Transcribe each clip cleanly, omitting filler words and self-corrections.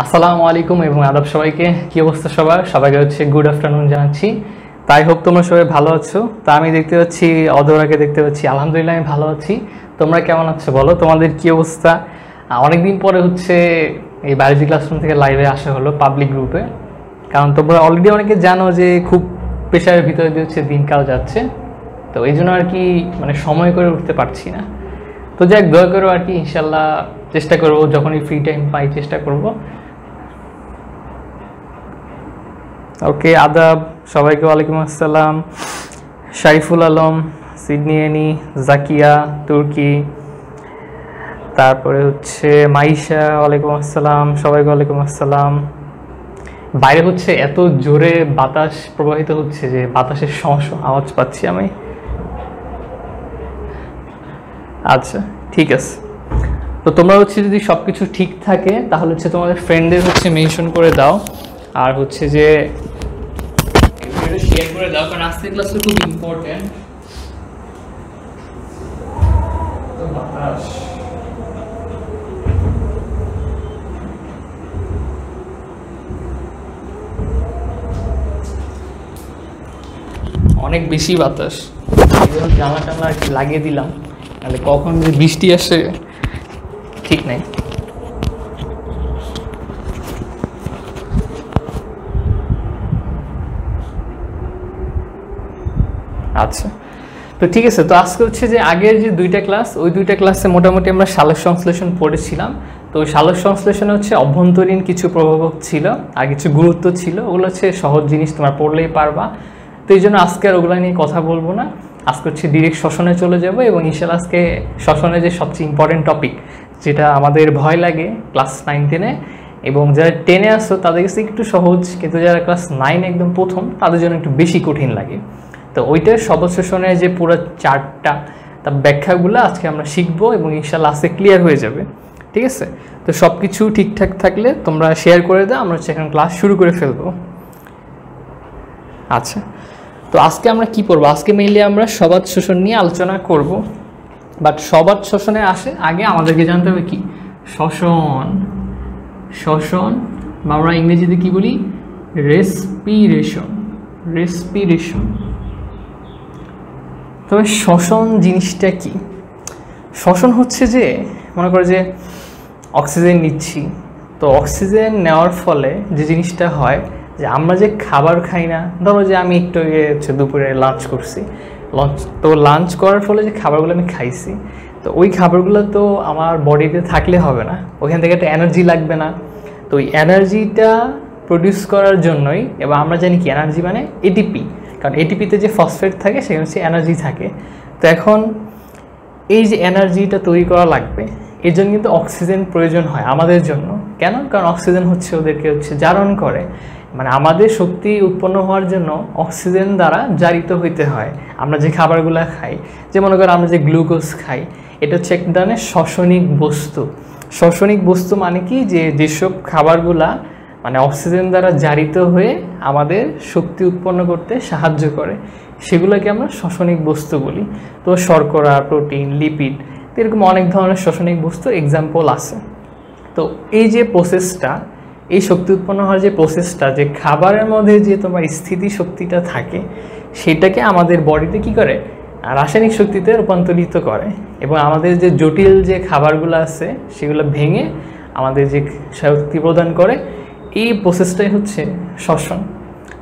আসসালামু আলাইকুম এবং আদাব সবাইকে। কি অবস্থা সবার? সবাইকে হচ্ছে গুড আফটারনুন জানাচ্ছি। তাই হোপ তোমরা সবাই ভালো আছো। তা আমি দেখতে পাচ্ছি অধরাকে দেখতে পাচ্ছি, আলহামদুলিল্লাহ আমি ভালো আছি। তোমরা কেমন আছো বলো, তোমাদের কি অবস্থা? অনেকদিন পরে হচ্ছে এই বায়োলজি ক্লাসরুম থেকে লাইভে আসা হলো পাবলিক গ্রুপে, কারণ তোমরা অলরেডি অনেকে জানো যে খুব প্রেশারের ভিতরে দিয়ে হচ্ছে দিনকাল যাচ্ছে, তো এই জন্য আর কি মানে সময় করে উঠতে পারছি না। তো যাক, দয়া করো আর কি, ইনশাল্লাহ চেষ্টা করবো যখনই ফ্রি টাইম পাই চেষ্টা করব। ওকে, আদাব সবাইকে, ওয়ালাইকুম আসসালাম। শারিফুল আলম, সিডনি এনি, জাকিয়া তুর্কি, তারপরে হচ্ছে মাইশা, ওয়ালাইকুম আসসালাম সবাইকে, ওয়ালাইকুম আসসালাম। বাইরে হচ্ছে এত জোরে বাতাস প্রবাহিত হচ্ছে যে বাতাসের আওয়াজ পাচ্ছি আমি। আচ্ছা, ঠিক আছে। তো তোমরা হচ্ছে যদি সব কিছু ঠিক থাকে তাহলে হচ্ছে তোমাদের ফ্রেন্ডদের হচ্ছে মেনশন করে দাও, আর হচ্ছে যে শেয়ার করে দাও, কারণ আজকের ক্লাসটা খুব ইম্পর্টেন্ট। অনেক বেশি বাতাস, জানলা টানলা আর কি লাগিয়ে দিলাম, তাহলে কখন যে বৃষ্টি আসে ঠিক নাই। আচ্ছা, তো ঠিক আছে। তো আজকে হচ্ছে যে আগের যে দুইটা ক্লাস, ওই দুইটা ক্লাসে মোটামুটি আমরা সালোক সংশ্লেষণ পড়েছিলাম। তো ওই সালোক সংশ্লেষণে হচ্ছে অভ্যন্তরীণ কিছু প্রভাবক ছিল আর কিছু গুরুত্ব ছিল, ওগুলো হচ্ছে সহজ জিনিস, তোমরা পড়লেই পারবা। তো এই জন্য আজকে আর ওগুলো নিয়ে কথা বলবো না, আজকে হচ্ছে ডিরেক্ট শ্বসনে চলে যাব। এবং ইনশাল্লাহ আজকে শ্বসনে যে সবচেয়ে ইম্পর্টেন্ট টপিক, যেটা আমাদের ভয় লাগে ক্লাস 9-10-এ, এবং যারা 10-এ আসো তাদের কাছে একটু সহজ, কিন্তু যারা ক্লাস 9 একদম প্রথম তাদের জন্য একটু বেশি কঠিন লাগে। তো ওইটার সবশেষণের যে পুরো চার্টটা, তার ব্যাখ্যাগুলো আজকে আমরা শিখবো এবং ইনশাল্লাহ আজকে ক্লিয়ার হয়ে যাবে, ঠিক আছে? তো সব কিছু ঠিকঠাক থাকলে তোমরা শেয়ার করে দাও, আমরা হচ্ছে এখন ক্লাস শুরু করে ফেলবো। আচ্ছা, তো আজকে আমরা কি পড়বো? আজকে মেইনলি আমরা সবাত শোষণ নিয়ে আলোচনা করব। বাট সবাত শোষণে আসে আগে আমাদেরকে জানতে হবে কি শ্বসন। শ্বসন বা আমরা ইংরেজিতে কি বলি? রেসপিরেশন। রেসপিরেশন। তবে শ্বসন জিনিসটা কি? শ্বসন হচ্ছে যে, মনে করো যে অক্সিজেন নিচ্ছি, তো অক্সিজেন নেওয়ার ফলে যে জিনিসটা হয় যে আমরা যে খাবার খাই না, ধরো যে আমি একটু আগে হচ্ছে দুপুরে লাঞ্চ করছি, তো লাঞ্চ করার ফলে যে খাবারগুলো আমি খাইছি, তো ওই খাবারগুলো তো আমার বডিতে থাকলে হবে না, ওইখান থেকে একটা এনার্জি লাগবে না। তো ওই এনার্জিটা প্রডিউস করার জন্যই, এবং আমরা জানি কি এনার্জি মানে এটিপি, কারণ এটিপিতে যে ফসফেট থাকে সেখানে হচ্ছে এনার্জি থাকে। তো এখন এই যে এনার্জিটা তৈরি করা লাগবে, এর জন্য কিন্তু অক্সিজেন প্রয়োজন হয় আমাদের জন্য। কেন? কারণ অক্সিজেন হচ্ছে ওদেরকে হচ্ছে জারণ করে, মানে আমাদের শক্তি উৎপন্ন হওয়ার জন্য অক্সিজেন দ্বারা জারিত হইতে হয়। আমরা যে খাবারগুলো খাই, যে মনে করো আমরা যে গ্লুকোজ খাই, এটা হচ্ছে এক ধরনের শ্বসনিক বস্তু। শ্বসনিক বস্তু মানে কি, যে যেসব খাবারগুলা মানে অক্সিজেন দ্বারা জারিত হয়ে আমাদের শক্তি উৎপন্ন করতে সাহায্য করে, সেগুলোকে আমরা শ্বসনিক বস্তু বলি। তো শর্করা, প্রোটিন, লিপিড, এরকম অনেক ধরনের শ্বসনিক বস্তু এক্সাম্পল আছে। তো এই যে প্রসেসটা, এই শক্তি উৎপন্ন হওয়ার যে প্রসেসটা, যে খাবারের মধ্যে যে তোমার স্থিতি শক্তিটা থাকে, সেটাকে আমাদের বডিতে কি করে, রাসায়নিক শক্তিতে রূপান্তরিত করে, এবং আমাদের যে জটিল যে খাবারগুলো আছে সেগুলো ভেঙে আমাদের যে শক্তি প্রদান করে, এই প্রসেসটাই হচ্ছে শ্বসন।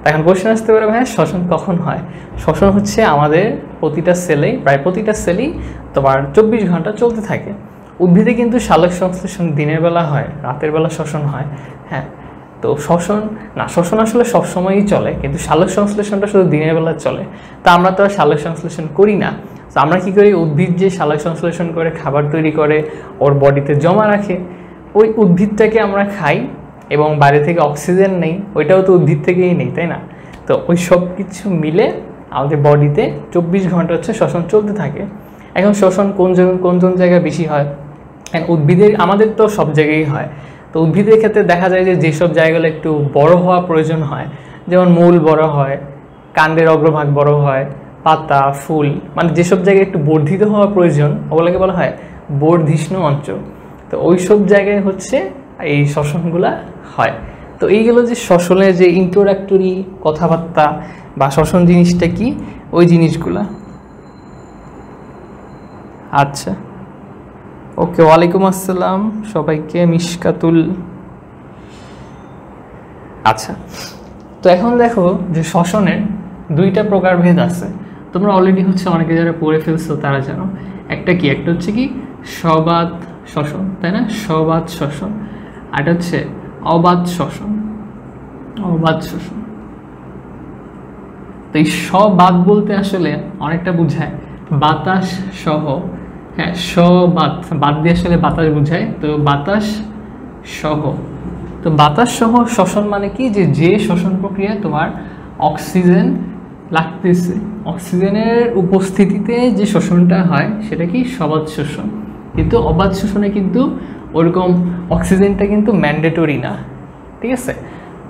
এখন কোশ্চেন আসতে পারে, ভাই শ্বসন কখন হয়? শ্বসন হচ্ছে আমাদের প্রতিটা সেলেই, প্রায় প্রতিটা সেলই তোমার 24 ঘন্টা চলতে থাকে। উদ্ভিদে কিন্তু সালোক সংশ্লেষণ দিনের বেলা হয়, রাতের বেলা শ্বসন হয়। হ্যাঁ, তো শ্বসন আসলে সবসময়ই চলে, কিন্তু সালোক সংশ্লেষণটা শুধু দিনের বেলা চলে। তা আমরা তো আর সালোক সংশ্লেষণ করি না। তো আমরা কী করি, উদ্ভিদ যে সালোক সংশ্লেষণ করে খাবার তৈরি করে ওর বডিতে জমা রাখে, ওই উদ্ভিদটাকে আমরা খাই এবং বাইরে থেকে অক্সিজেন নেই, ওইটাও তো উদ্ভিদ থেকেই নেই, তাই না? তো ওই সব কিছু মিলে আমাদের বডিতে 24 ঘন্টা হচ্ছে শ্বসন চলতে থাকে। এখন শ্বসন কোন জায়গায় বেশি হয়? উদ্ভিদের, আমাদের তো সব জায়গায় হয়। তো উদ্ভিদের ক্ষেত্রে দেখা যায় যে যেসব জায়গাগুলো একটু বড় হওয়া প্রয়োজন হয়, যেমন মূল বড় হয়, কাণ্ডের অগ্রভাগ বড় হয়, পাতা, ফুল, মানে যেসব জায়গায় একটু বর্ধিত হওয়া প্রয়োজন, ওগুলোকে বলা হয় বর্ধিষ্ণু অঞ্চল। তো ওই সব জায়গায় হচ্ছে এই শ্বসনগুলা হয়। তো এইগুলো যে শ্বসনের যে ইন্ট্রোডাক্টরি কথাবার্তা বা শ্বসন জিনিসটা কি, ওই জিনিসগুলা। আচ্ছা, ওকে, ওয়ালাইকুম আসসালাম সবাইকে, মিশকাতুল। আচ্ছা, তো এখন দেখো যে শ্বসনের দুইটা প্রকারভেদ আছে। তোমরা অলরেডি হচ্ছে অনেকে যারা পড়ে ফেলছো তারা জানো। একটা কি, একটা হচ্ছে কি সবাত শ্বসন, তাই না? সবাত শ্বসন। আর এটা হচ্ছে অবাত শ্বসন। অবাত শ্বসন। তো এই সবাত বলতে আসলে অনেকটা বুঝায় বাতাস সহ, হ্যাঁ, সবাত, বাত দিয়ে আসলে বাতাস বুঝায়, তো বাতাস সহ। তো বাতাস সহ শ্বসন মানে কি, যে শ্বসন প্রক্রিয়া তোমার অক্সিজেন লাগতেছে, অক্সিজেনের উপস্থিতিতে যে শোষণটা হয় সেটা কি সবাত শোষণ। কিন্তু অবাত শোষণে কিন্তু ওরকম অক্সিজেনটা কিন্তু ম্যান্ডেটরি না, ঠিক আছে?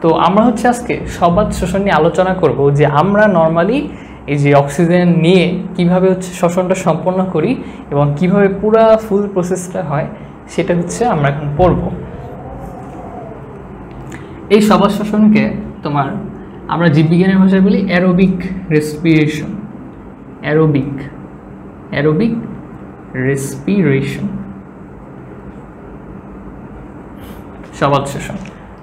তো আমরা হচ্ছে আজকে সবাত শোষণ নিয়ে আলোচনা করব, যে আমরা নর্মালি এই যে অক্সিজেন নিয়ে কিভাবে হচ্ছে শ্বসনটা সম্পন্ন করি এবং কিভাবে পুরা ফুল প্রসেসটা হয়, সেটা হচ্ছে আমরা এখন পড়ব। এই সবাত শোষণকে তোমার আমরা জীববিজ্ঞানের ভাষায় বলি অ্যারোবিক রেসপিরেশন। অ্যারোবিক রেসপিরেশন, সবাত শোষণ।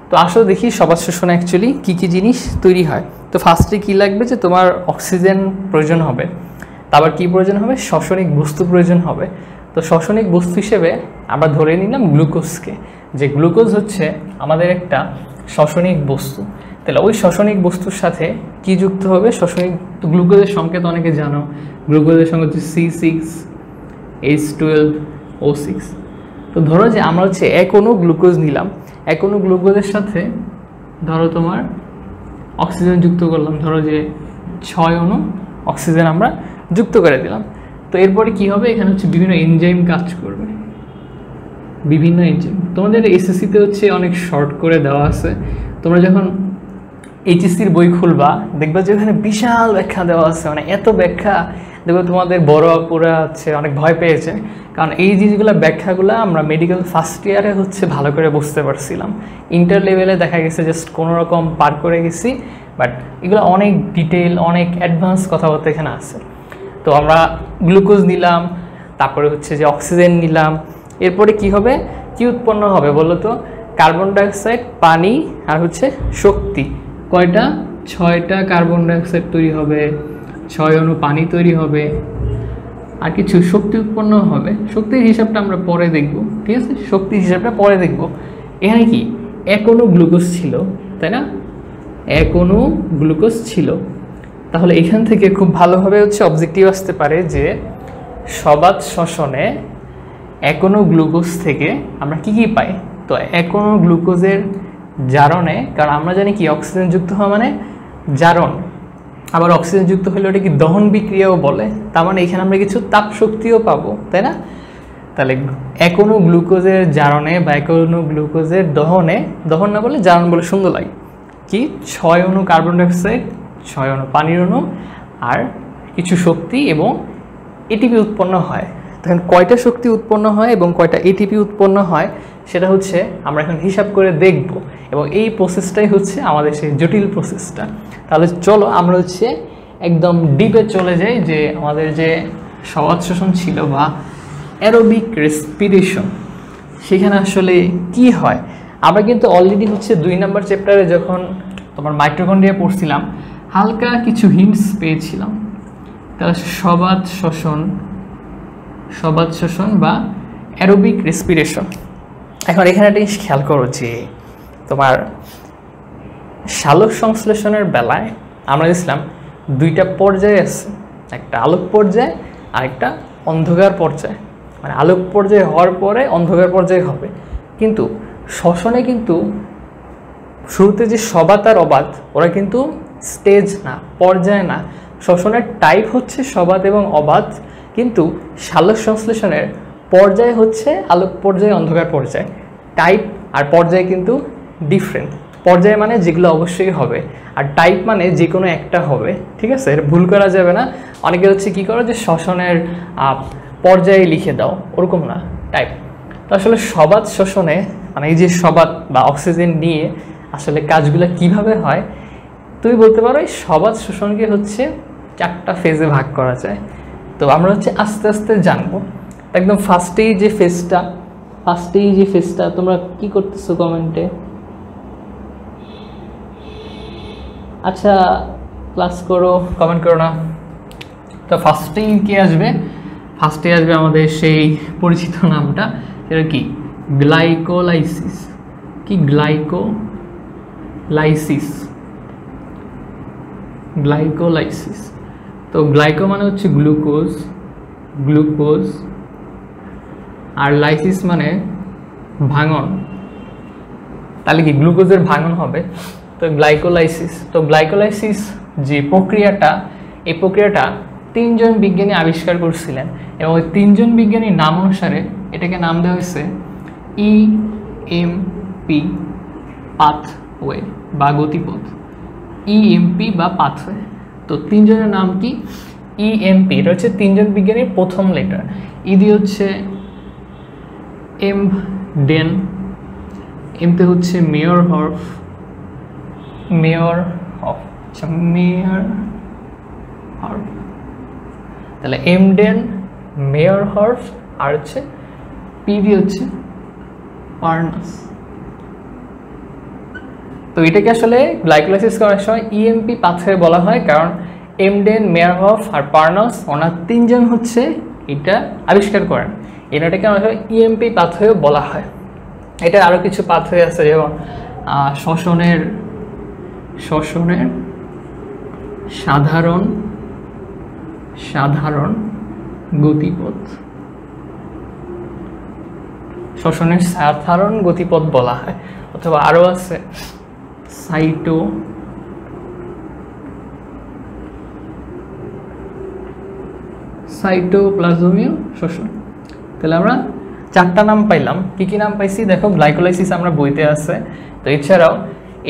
তো আসলে দেখি সবাত শোষণে অ্যাকচুয়ালি কী কী জিনিস তৈরি হয়। তো ফার্স্টে কী লাগবে, যে তোমার অক্সিজেন প্রয়োজন হবে, তারপর কী প্রয়োজন হবে, শ্বসনিক বস্তু প্রয়োজন হবে। তো শ্বসনিক বস্তু হিসেবে আমরা ধরে নিলাম গ্লুকোজকে, যে গ্লুকোজ হচ্ছে আমাদের একটা শ্বসনিক বস্তু। তাহলে ওই শ্বসনিক বস্তুর সাথে কি যুক্ত হবে, শ্বসনিক। তো গ্লুকোজের সংকেত অনেকে জানো, গ্লুকোজের সংকেত হচ্ছে C6H12O6। তো ধরো যে আমরা হচ্ছে এক অণু গ্লুকোজ নিলাম, এক অণু গ্লুকোজের সাথে ধরো তোমার অক্সিজেন যুক্ত করলাম, ধরো যে 6 অণু অক্সিজেন আমরা যুক্ত করে দিলাম। তো এরপরে কি হবে, এখানে হচ্ছে বিভিন্ন এনজাইম কাজ করবে, বিভিন্ন এনজাইম। তোমাদের এসএসসিতে হচ্ছে অনেক শর্ট করে দেওয়া আছে, তোমরা যখন এইচএসসির বই খুলবা দেখবা যে ওখানে বিশাল ব্যাখ্যা দেওয়া আছে, মানে এত ব্যাখ্যা দেখবে তোমাদের বড় আপুরা হচ্ছে অনেক ভয় পেয়েছে, কারণ এই জিনিসগুলো ব্যাখ্যাগুলো আমরা মেডিকেল ফার্স্ট ইয়ারে হচ্ছে ভালো করে বুঝতে পারছিলাম, ইন্টার লেভেলে দেখা গেছে জাস্ট কোনো রকম পার করে গেছি, বাট এগুলো অনেক ডিটেল, অনেক অ্যাডভান্স কথাবার্তা এখানে আছে। তো আমরা গ্লুকোজ নিলাম, তারপরে হচ্ছে যে অক্সিজেন নিলাম, এরপরে কি হবে, কি উৎপন্ন হবে বলো তো, কার্বন ডাইঅক্সাইড, পানি আর হচ্ছে শক্তি। কয়টা, 6টা কার্বন ডাইঅক্সাইড তৈরি হবে, 6 অণু পানি তৈরি হবে, আর কিছু শক্তি উৎপন্ন হবে। শক্তির হিসাবটা আমরা পরে দেখব, ঠিক আছে? শক্তির হিসাবটা পরে দেখব। এখানে কি এক অণু গ্লুকোজ ছিল, তাই না? এক অণু গ্লুকোজ ছিল। তাহলে এখান থেকে খুব ভালোভাবে হচ্ছে অবজেক্টিভ আসতে পারে যে সবাত শ্বসনে এক অণু গ্লুকোজ থেকে আমরা কি কি পাই। তো এক অণু গ্লুকোজের জারণে, কারণ আমরা জানি কি অক্সিজেন যুক্ত হওয়া মানে জারণ, আবার অক্সিজেন যুক্ত হলে ওটা কি দহন বিক্রিয়াও বলে, তার মানে এখানে আমরা কিছু তাপ শক্তিও পাবো, তাই না? তাহলে এক অণু গ্লুকোজের জারণে বা এক অণু গ্লুকোজের দহনে, দহন না বলে জারণ বলে সুন্দর লাগে, কি 6 অণু কার্বন ডাইঅক্সাইড, 6 অণু পানির অণু আর কিছু শক্তি এবং এটিপি উৎপন্ন হয়। তখন কয়টা শক্তি উৎপন্ন হয় এবং কয়টা এটিপি উৎপন্ন হয় সেটা হচ্ছে আমরা এখন হিসাব করে দেখব, এবং এই প্রসেসটাই হচ্ছে আমাদের সেই জটিল প্রসেসটা। তাহলে চলো আমরা হচ্ছে একদম ডিপে চলে যাই, যে আমাদের যে সবাত শোষণ ছিল বা অ্যারোবিক রেসপিরেশন, সেখানে আসলে কি হয়। আমরা কিন্তু অলরেডি হচ্ছে 2 নম্বর চ্যাপ্টারে যখন তোমার মাইটোকন্ড্রিয়া পড়ছিলাম হালকা কিছু হিন্টস পেয়েছিলাম। তাহলে সবাত শোষণ বা অ্যারোবিক রেসপিরেশন। এখন এখানে একটা জিনিস খেয়াল করো, যে তোমার সালোক সংশ্লেষণের বেলায় আমরা দেখলাম 2টা পর্যায় আছে, একটা আলোক পর্যায় আর একটা অন্ধকার পর্যায়। মানে আলোক পর্যায় হওয়ার পরে অন্ধকার পর্যায় হবে, কিন্তু শ্বসনে কিন্তু শুরুতে যে সবাত আর অবাত ওরা কিন্তু স্টেজ না, পর্যায় না। শ্বসনের টাইপ হচ্ছে সবাত এবং অবাত, কিন্তু সালোক সংশ্লেষণের পর্যায় হচ্ছে আলোক পর্যায়, অন্ধকার পর্যায়। টাইপ আর পর্যায় কিন্তু ডিফারেন্ট। পর্যায় মানে যেগুলো অবশ্যই হবে, আর টাইপ মানে যে কোনো একটা হবে, ঠিক আছে? এর ভুল করা যাবে না। অনেকে হচ্ছে কী করো, যে শ্বসনের পর্যায়ে লিখে দাও, ওরকম না, টাইপ। তো আসলে সবাত শোষণে মানে এই যে সবাত বা অক্সিজেন নিয়ে আসলে কাজগুলো কিভাবে হয়, তুমি বলতে পারো এই সবাত শোষণকে হচ্ছে 4টা ফেজে ভাগ করা যায়। তো আমরা হচ্ছে আস্তে আস্তে জানবো। একদম ফার্স্টেই যে ফেজটা তোমরা কি করতেছো কমেন্টে? আচ্ছা ক্লাস করো, কমেন্ট করো না। তো ফার্স্টেই কি আসবে? ফার্স্টে আসবে আমাদের সেই পরিচিত নামটা, সেটা কি? গ্লাইকোলাইসিস। কি? গ্লাইকোলাইসিস। তো গ্লাইকো মানে হচ্ছে গ্লুকোজ, আর লাইসিস মানে ভাঙন। তাহলে কি গ্লুকোজের ভাঙন হবে, তো গ্লাইকোলাইসিস। তো গ্লাইকোলাইসিস যে প্রক্রিয়াটা, এই প্রক্রিয়াটা 3 জন বিজ্ঞানী আবিষ্কার করছিলেন, এবং ওই 3 জন বিজ্ঞানীর নাম অনুসারে এটাকে নাম দেওয়া হয়েছে ইএমপি পাথওয়ে বা গতিপথ। ইএমপি বা পাথওয়ে। তো 3 জনের নাম কি? ইএমপি, এটা হচ্ছে 3 জন বিজ্ঞানীর প্রথম লেটার। ইদি হচ্ছে এমডেন, এমতে হচ্ছে মেয়রহফ, তাহলে এমডেন, মেয়রহফ, আর হচ্ছে পিভি হচ্ছে পার্নাস। তো এটাকে আসলে গ্লাইকোলাইসিস করার সময় ইএমপি পাথওয়ে বলা হয়, কারণ এমডেন, মেয়রহফ আর পার্নাস ওনার 3 জন হচ্ছে এটা আবিষ্কার করেন। এটাকে আমরা ইএমপি পাথওয়ে বলা হয়। এটা আরও কিছু পাথওয়ে আছে, যেমন শ্বসনের সাধারণ গতিপথ, শ্বসনের সাধারণ গতিপথ বলা হয়। অথবা আরও আছে সাইটোপ্লাজমীয় শোষণ। তাহলে আমরা 4টা নাম পাইলাম। কি নাম পাইছি দেখো, গ্লাইকোলাইসিস আমরা বইতে আছে। তো এছাড়াও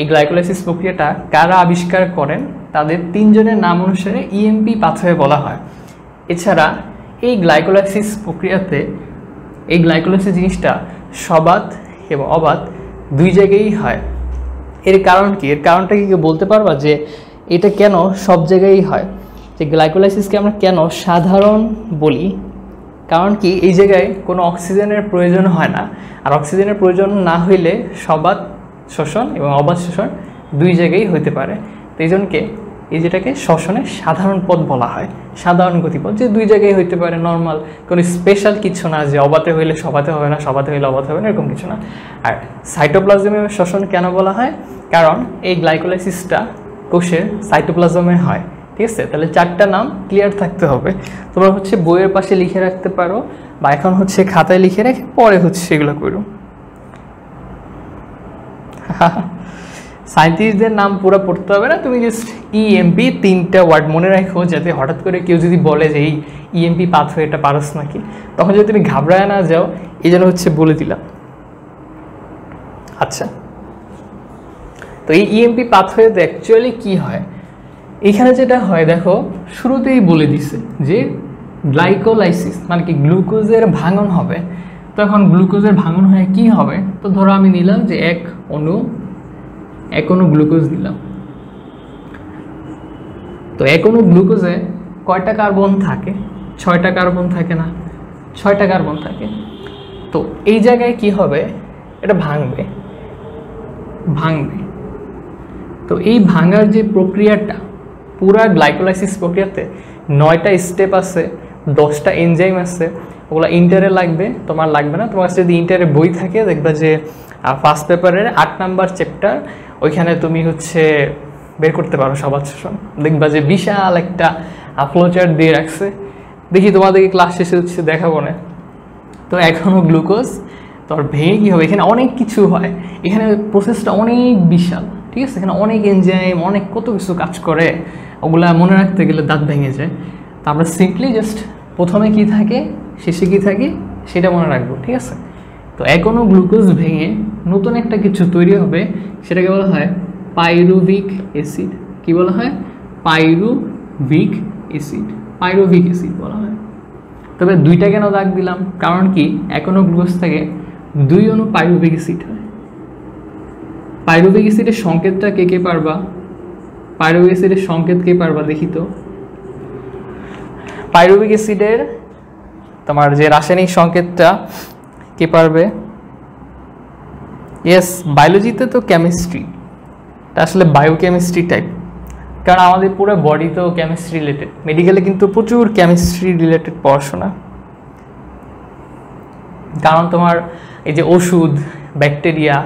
এই গ্লাইকোলাইসিস প্রক্রিয়াটা কারা আবিষ্কার করেন, তাদের 3 জনের নাম অনুসারে ইএমপি পাথওয়ে বলা হয়। এছাড়া এই গ্লাইকোলাইসিস প্রক্রিয়াতে, এই গ্লাইকোলাইসিস জিনিসটা সবাত এবং অবাত 2 জায়গায়ই হয়। এর কারণ কি? এর কারণটা কি বলতে পারবা যে এটা কেন সব জায়গায়ই হয়? যে গ্লাইকোলাইসিসকে আমরা কেন সাধারণ বলি? কারণ কি এই জায়গায় কোনো অক্সিজেনের প্রয়োজন হয় না, আর অক্সিজেনের প্রয়োজন না হইলে সবাত শোষণ এবং অবাত শোষণ 2 জায়গায়ই হইতে পারে। তো এই জন্যকে এই যেটাকে শ্বসনের সাধারণ পথ বলা হয়, সাধারণ গতিপথ, যে 2 জায়গায় হইতে পারে, নর্মাল, কোনো স্পেশাল কিছু না যে অবাতে হইলে সবাতে হবে না, সবাতে হইলে অবাতে হবে না, এরকম কিছু না। আর সাইটোপ্লাজমীয় শোষণ কেন বলা হয়? কারণ এই গ্লাইকোলাইসিসটা কোষের সাইটোপ্লাজমে হয়। ঠিক আছে, তাহলে 4টা নাম ক্লিয়ার থাকতে হবে। তোমরা হচ্ছে বইয়ের পাশে লিখে রাখতে পারো, বা এখন হচ্ছে খাতায় লিখে রেখে পরে হচ্ছে সেগুলো করো। সায়েন্টিস্টদের নাম পুরো পড়তে হবে না, তুমি জাস্ট ইএমপি 3টা ওয়ার্ড মনে রাখো, যাতে হঠাৎ করে কেউ যদি বলে যে এই ইএমপি পাথওয়েটা পারস নাকি, তখন যদি তুমি ঘাবড়ায় না যাও, এই জন্য হচ্ছে বলে দিলাম। আচ্ছা, তো এই ইএমপি পাথওয়েতে অ্যাকচুয়ালি কি হয়? এখানে যেটা হয় দেখো, শুরুতেই বলে দিছে যে গ্লাইকোলাইসিস মানে কি গ্লুকোজের ভাঙন হবে। তো এখন গ্লুকোজের ভাঙন হয় কি হবে? তো ধরো আমি নিলাম যে এক অণু গ্লুকোজ নিলাম। তো এক অণু গ্লুকোজে কয়টা কার্বন থাকে? 6টা কার্বন থাকে না? 6টা কার্বন থাকে। তো এই জায়গায় কি হবে? এটা ভাঙবে। তো এই ভাঙার যে প্রক্রিয়াটা, পুরা গ্লাইকোলাইসিস প্রক্রিয়াতে 9টা স্টেপ আছে, 10টা এনজাইম আছে। ওগুলো ইন্টারে লাগবে, তোমার লাগবে না। তোমার যদি ইন্টারে বই থাকে, দেখবা যে ফার্স্ট পেপারের 8 নাম্বার চ্যাপ্টার, ওইখানে তুমি হচ্ছে বের করতে পারো সবাত শোষণ। দেখবা যে বিশাল একটা ফ্লোচার্ট দিয়ে রাখছে। দেখি তোমাদেরকে ক্লাস শেষে হচ্ছে দেখাবো না। তো এখনও গ্লুকোজ তোর ভেঙে কী হবে? এখানে অনেক কিছু হয়, এখানে প্রসেসটা অনেক বিশাল। ঠিক আছে, এখানে অনেক এনজাইম, অনেক কত কিছু কাজ করে, ওগুলা মনে রাখতে গেলে দাঁত ভেঙে যায়। তো আমরা সিম্পলি জাস্ট প্রথমে কি থাকে, শেষে কি থাকে সেটা মনে রাখবো। ঠিক আছে, তো এখনও গ্লুকোজ ভেঙে নতুন একটা কিছু তৈরি হবে, সেটাকে বলা হয় পাইরুভিক অ্যাসিড। কি বলা হয়? পাইরুভিক অ্যাসিড বলা হয়। তবে 2টা কেন দাগ দিলাম? কারণ কি এখনও গ্লুকোজ থেকে 2 অণু পাইরুভিক অ্যাসিড হয়। পাইরুভিক অ্যাসিডের সংকেতটা কে কে পারবা? পাইরুভিক অ্যাসিডের সংকেত কে পারবা দেখি তো? পাইরুভিক অ্যাসিডের তোমার যে রাসায়নিক সংকেতটা কে পারবে? ইয়েস, বায়োলজিতে তো কেমিস্ট্রি, এটা আসলে বায়োকেমিস্ট্রি টাইপ, কারণ আমাদের পুরো বডি তো কেমিস্ট্রি রিলেটেড। মেডিকেলে কিন্তু প্রচুর কেমিস্ট্রি রিলেটেড পড়াশোনা, কারণ তোমার এই যে ওষুধ, ব্যাকটেরিয়া,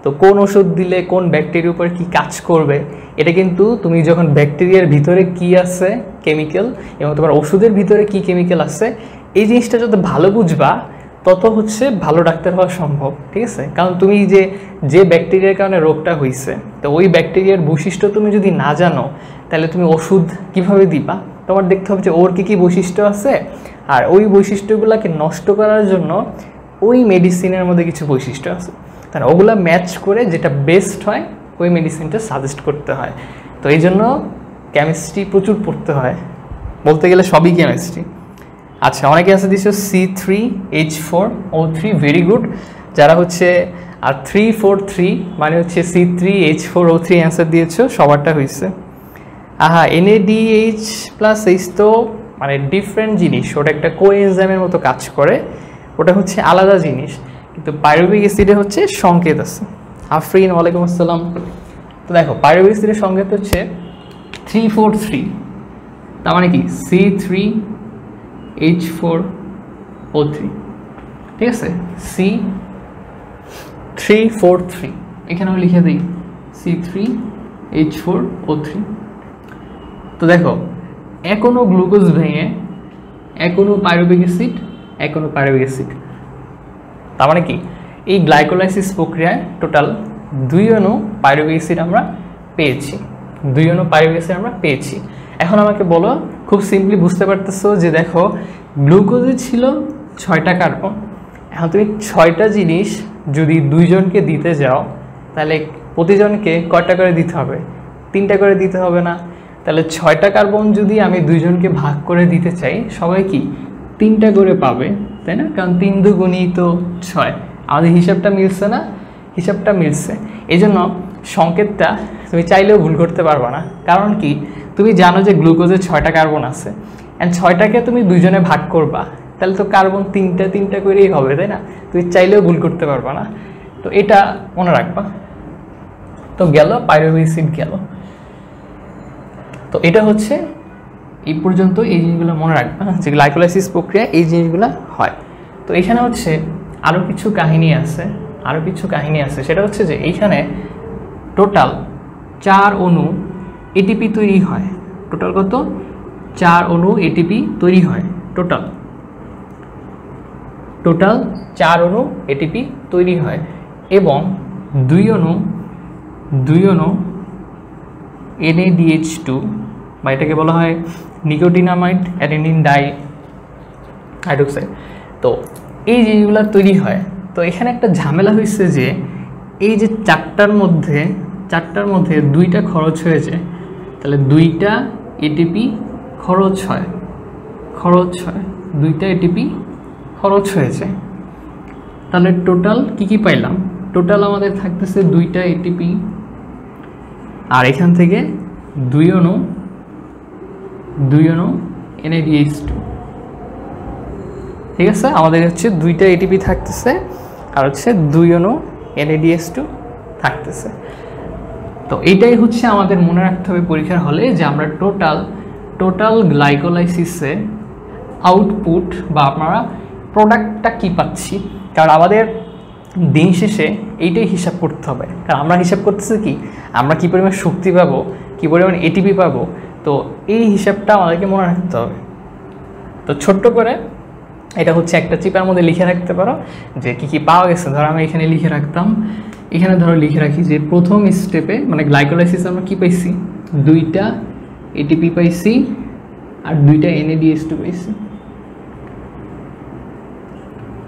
তো কোন ওষুধ দিলে কোন ব্যাকটেরিয়ার উপর কি কাজ করবে, এটা কিন্তু তুমি যখন ব্যাকটেরিয়ার ভিতরে কি আছে কেমিক্যাল এবং তোমার ওষুধের ভিতরে কি কেমিক্যাল আছে, এই জিনিসটা যত ভালো বুঝবা তত হচ্ছে ভালো ডাক্তার হওয়া সম্ভব, ঠিক আছে? কারণ তুমি যে ব্যাকটেরিয়ার কারণে রোগটা হয়েছে, তো ওই ব্যাকটেরিয়ার বৈশিষ্ট্য তুমি যদি না জানো, তাহলে তুমি ওষুধ কিভাবে দিবা? তোমার দেখতে হবে যে ওর কী বৈশিষ্ট্য আছে, আর ওই বৈশিষ্ট্যগুলোকে নষ্ট করার জন্য ওই মেডিসিনের মধ্যে কিছু বৈশিষ্ট্য আছে, তাহলে ওগুলা ম্যাচ করে যেটা বেস্ট হয় ওই মেডিসিনটা সাজেস্ট করতে হয়। তো এই জন্য কেমিস্ট্রি প্রচুর পড়তে হয়, বলতে গেলে সবই কেমিস্ট্রি। আচ্ছা, অনেকে আছে দিচ্ছ C3H4O3, ভেরি গুড। যারা হচ্ছে আর 343 মানে হচ্ছে C3H4O3 অ্যান্সার দিয়েছো, সবারটা হয়েছে। NADH+H তো মানে ডিফারেন্ট জিনিস, ওটা একটা কোএনজাইমের মতো কাজ করে, ওটা হচ্ছে আলাদা জিনিস, কিন্তু পাইরুভিক অ্যাসিডে হচ্ছে সংকেত আছে। আফরিন, ওয়ালাইকুম আসসালাম। তো দেখো, পাইরুভিক অ্যাসিডের সংকেত হচ্ছে 343, তার মানে কি C3H4O3, ঠিক আছে? C343 এখানে আমি লিখে দিই C3H4O3। তো দেখো, এখনো গ্লুকোজ ভেঙে এখনো পাইরুভিক অ্যাসিড, এখনো পাইরুভিক অ্যাসিড, তার মানে কি এই গ্লাইকোলাইসিস প্রক্রিয়ায় টোটাল 2 অণু পাইরুভিক অ্যাসিড আমরা পেয়েছি, 2 অণু পাইরুভিক অ্যাসিড আমরা পেয়েছি। এখন আমাকে বলো, খুব সিম্পলি বুঝতে পারতেছো যে দেখো গ্লুকোজে ছিল 6টা কার্বন, এখন তুমি 6টা জিনিস যদি 2 জনকে দিতে যাও, তাহলে প্রতিজনকে কয়টা করে দিতে হবে? 3টা করে দিতে হবে না? তাহলে 6টা কার্বন যদি আমি 2 জনকে ভাগ করে দিতে চাই, সবাই কি 3টা করে পাবে, তাই না? কারণ 3 × 2 = 6। আমাদের হিসাবটা মিলছে না? হিসাবটা মিলছে। এই জন্য সংকেতটা তুমি চাইলেও ভুল করতে পারবা না, কারণ কি তুমি জানো যে গ্লুকোজে 6টা কার্বন আছে, অ্যান্ড 6টাকে তুমি 2 জনে ভাগ করবা, তাহলে তো কার্বন 3টা করেই হবে, তাই না? তুমি চাইলেও ভুল করতে পারবা না, তো এটা মনে রাখবা। তো গেল পাইরুভিক অ্যাসিড গেল। তো এটা হচ্ছে এই পর্যন্ত, এই জিনিসগুলো মনে রাখবা যে গ্লাইকোলাইসিস প্রক্রিয়া এই জিনিসগুলো হয়। তো এখানে হচ্ছে আরও কিছু কাহিনী আছে, সেটা হচ্ছে যে এইখানে টোটাল 4 অণু এটিপি তৈরি হয়। টোটাল কত? 4 অণু এটিপি তৈরি হয়। টোটাল 4 অণু এটিপি তৈরি হয়, এবং 2 অণু NADH2, বা এটাকে বলা হয় নিকোটিনামাইড অ্যাডেনিন ডাইহাইড্রোক্সাইড। তো এই জিনিসগুলো তৈরি হয়। তো এখানে একটা ঝামেলা হয়েছে যে এই যে 4টার মধ্যে 2টা খরচ হয়েছে, তাহলে 2টা এটিপি খরচ হয়, 2টা এটিপি খরচ হয়েছে। তাহলে টোটাল কি পাইলাম? টোটাল আমাদের থাকতেছে 2টা এটিপি, আর এখান থেকে 2 অণু NADH2, ঠিক আছে? আমাদের হচ্ছে 2টা এটিপি থাকতেছে, আর হচ্ছে 2 অণু NADH2 থাকতেছে। তো এইটাই হচ্ছে আমাদের মনে রাখতে হবে পরীক্ষার হলে, যে আমরা টোটাল গ্লাইকোলাইসিসে আউটপুট বা আমরা প্রোডাক্টটা কী পাচ্ছি, কারণ আমাদের দিন শেষে এইটাই হিসাব করতে হবে। কারণ আমরা হিসাব করতেছি কি, আমরা কী পরিমাণ শক্তি পাবো, কী পরিমাণ এটিপি পাবো, তো এই হিসাবটা আমাদেরকে মনে রাখতে হবে। তো ছোট্ট করে এটা হচ্ছে একটা চিপার মধ্যে লিখে রাখতে পারো যে কী পাওয়া গেছে। ধরো আমি এখানে লিখে রাখতাম, এখানে ধরো লিখে রাখি যে প্রথম স্টেপে মানে গ্লাইকোলাইসিস আমরা কী পাইছি? 2টা এটিপি পাইছি, আর 2টা NADH2 পাইছি।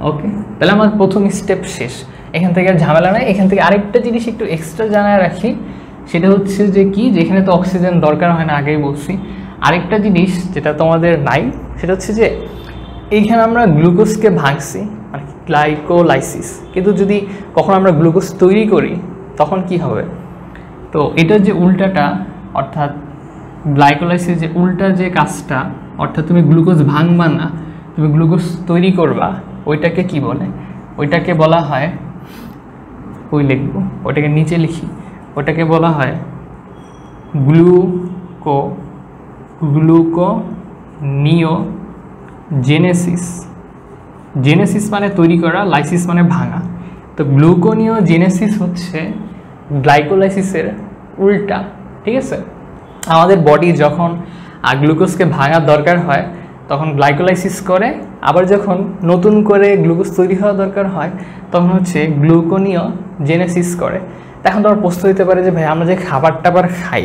ওকে, তাহলে আমার প্রথম স্টেপ শেষ। এখান থেকে আর ঝামেলা নাই। এখান থেকে আরেকটা জিনিস একটু এক্সট্রা জানায় রাখি, সেটা হচ্ছে যে কি, যেখানে তো অক্সিজেন দরকার হয় না, আগেই বলছি। আরেকটা জিনিস যেটা তোমাদের নাই, সেটা হচ্ছে যে এইখানে আমরা গ্লুকোজকে ভাঙছি, মানে গ্লাইকোলাইসিস। কিন্তু যদি কখন আমরা গ্লুকোজ তৈরি করি তখন কি হবে? তো এটার যে উল্টাটা, অর্থাৎ গ্লাইকোলাইসিস যে উল্টা যে কাজটা, অর্থাৎ তুমি গ্লুকোজ ভাঙবা না, তুমি গ্লুকোজ তৈরি করবা, ওইটাকে কি বলে? ওইটাকে বলা হয়, ওই লিখবো, ওইটাকে নিচে লিখি, ওটাকে বলা হয় গ্লুকোনিওজেনেসিস। জেনেসিস মানে তৈরি করা, লাইসিস মানে ভাঙা। তো গ্লুকোনিওজেনেসিস হচ্ছে গ্লাইকোলাইসিসের উল্টা, ঠিক আছে? আমাদের বডি যখন গ্লুকোজকে ভাঙার দরকার হয় তখন গ্লাইকোলাইসিস করে, আবার যখন নতুন করে গ্লুকোজ তৈরি হওয়া দরকার হয় তখন হচ্ছে গ্লুকোনিওজেনেসিস করে। এখন তোমার প্রশ্ন হতে পারে যে ভাই আমরা যে খাবার টাবার খাই,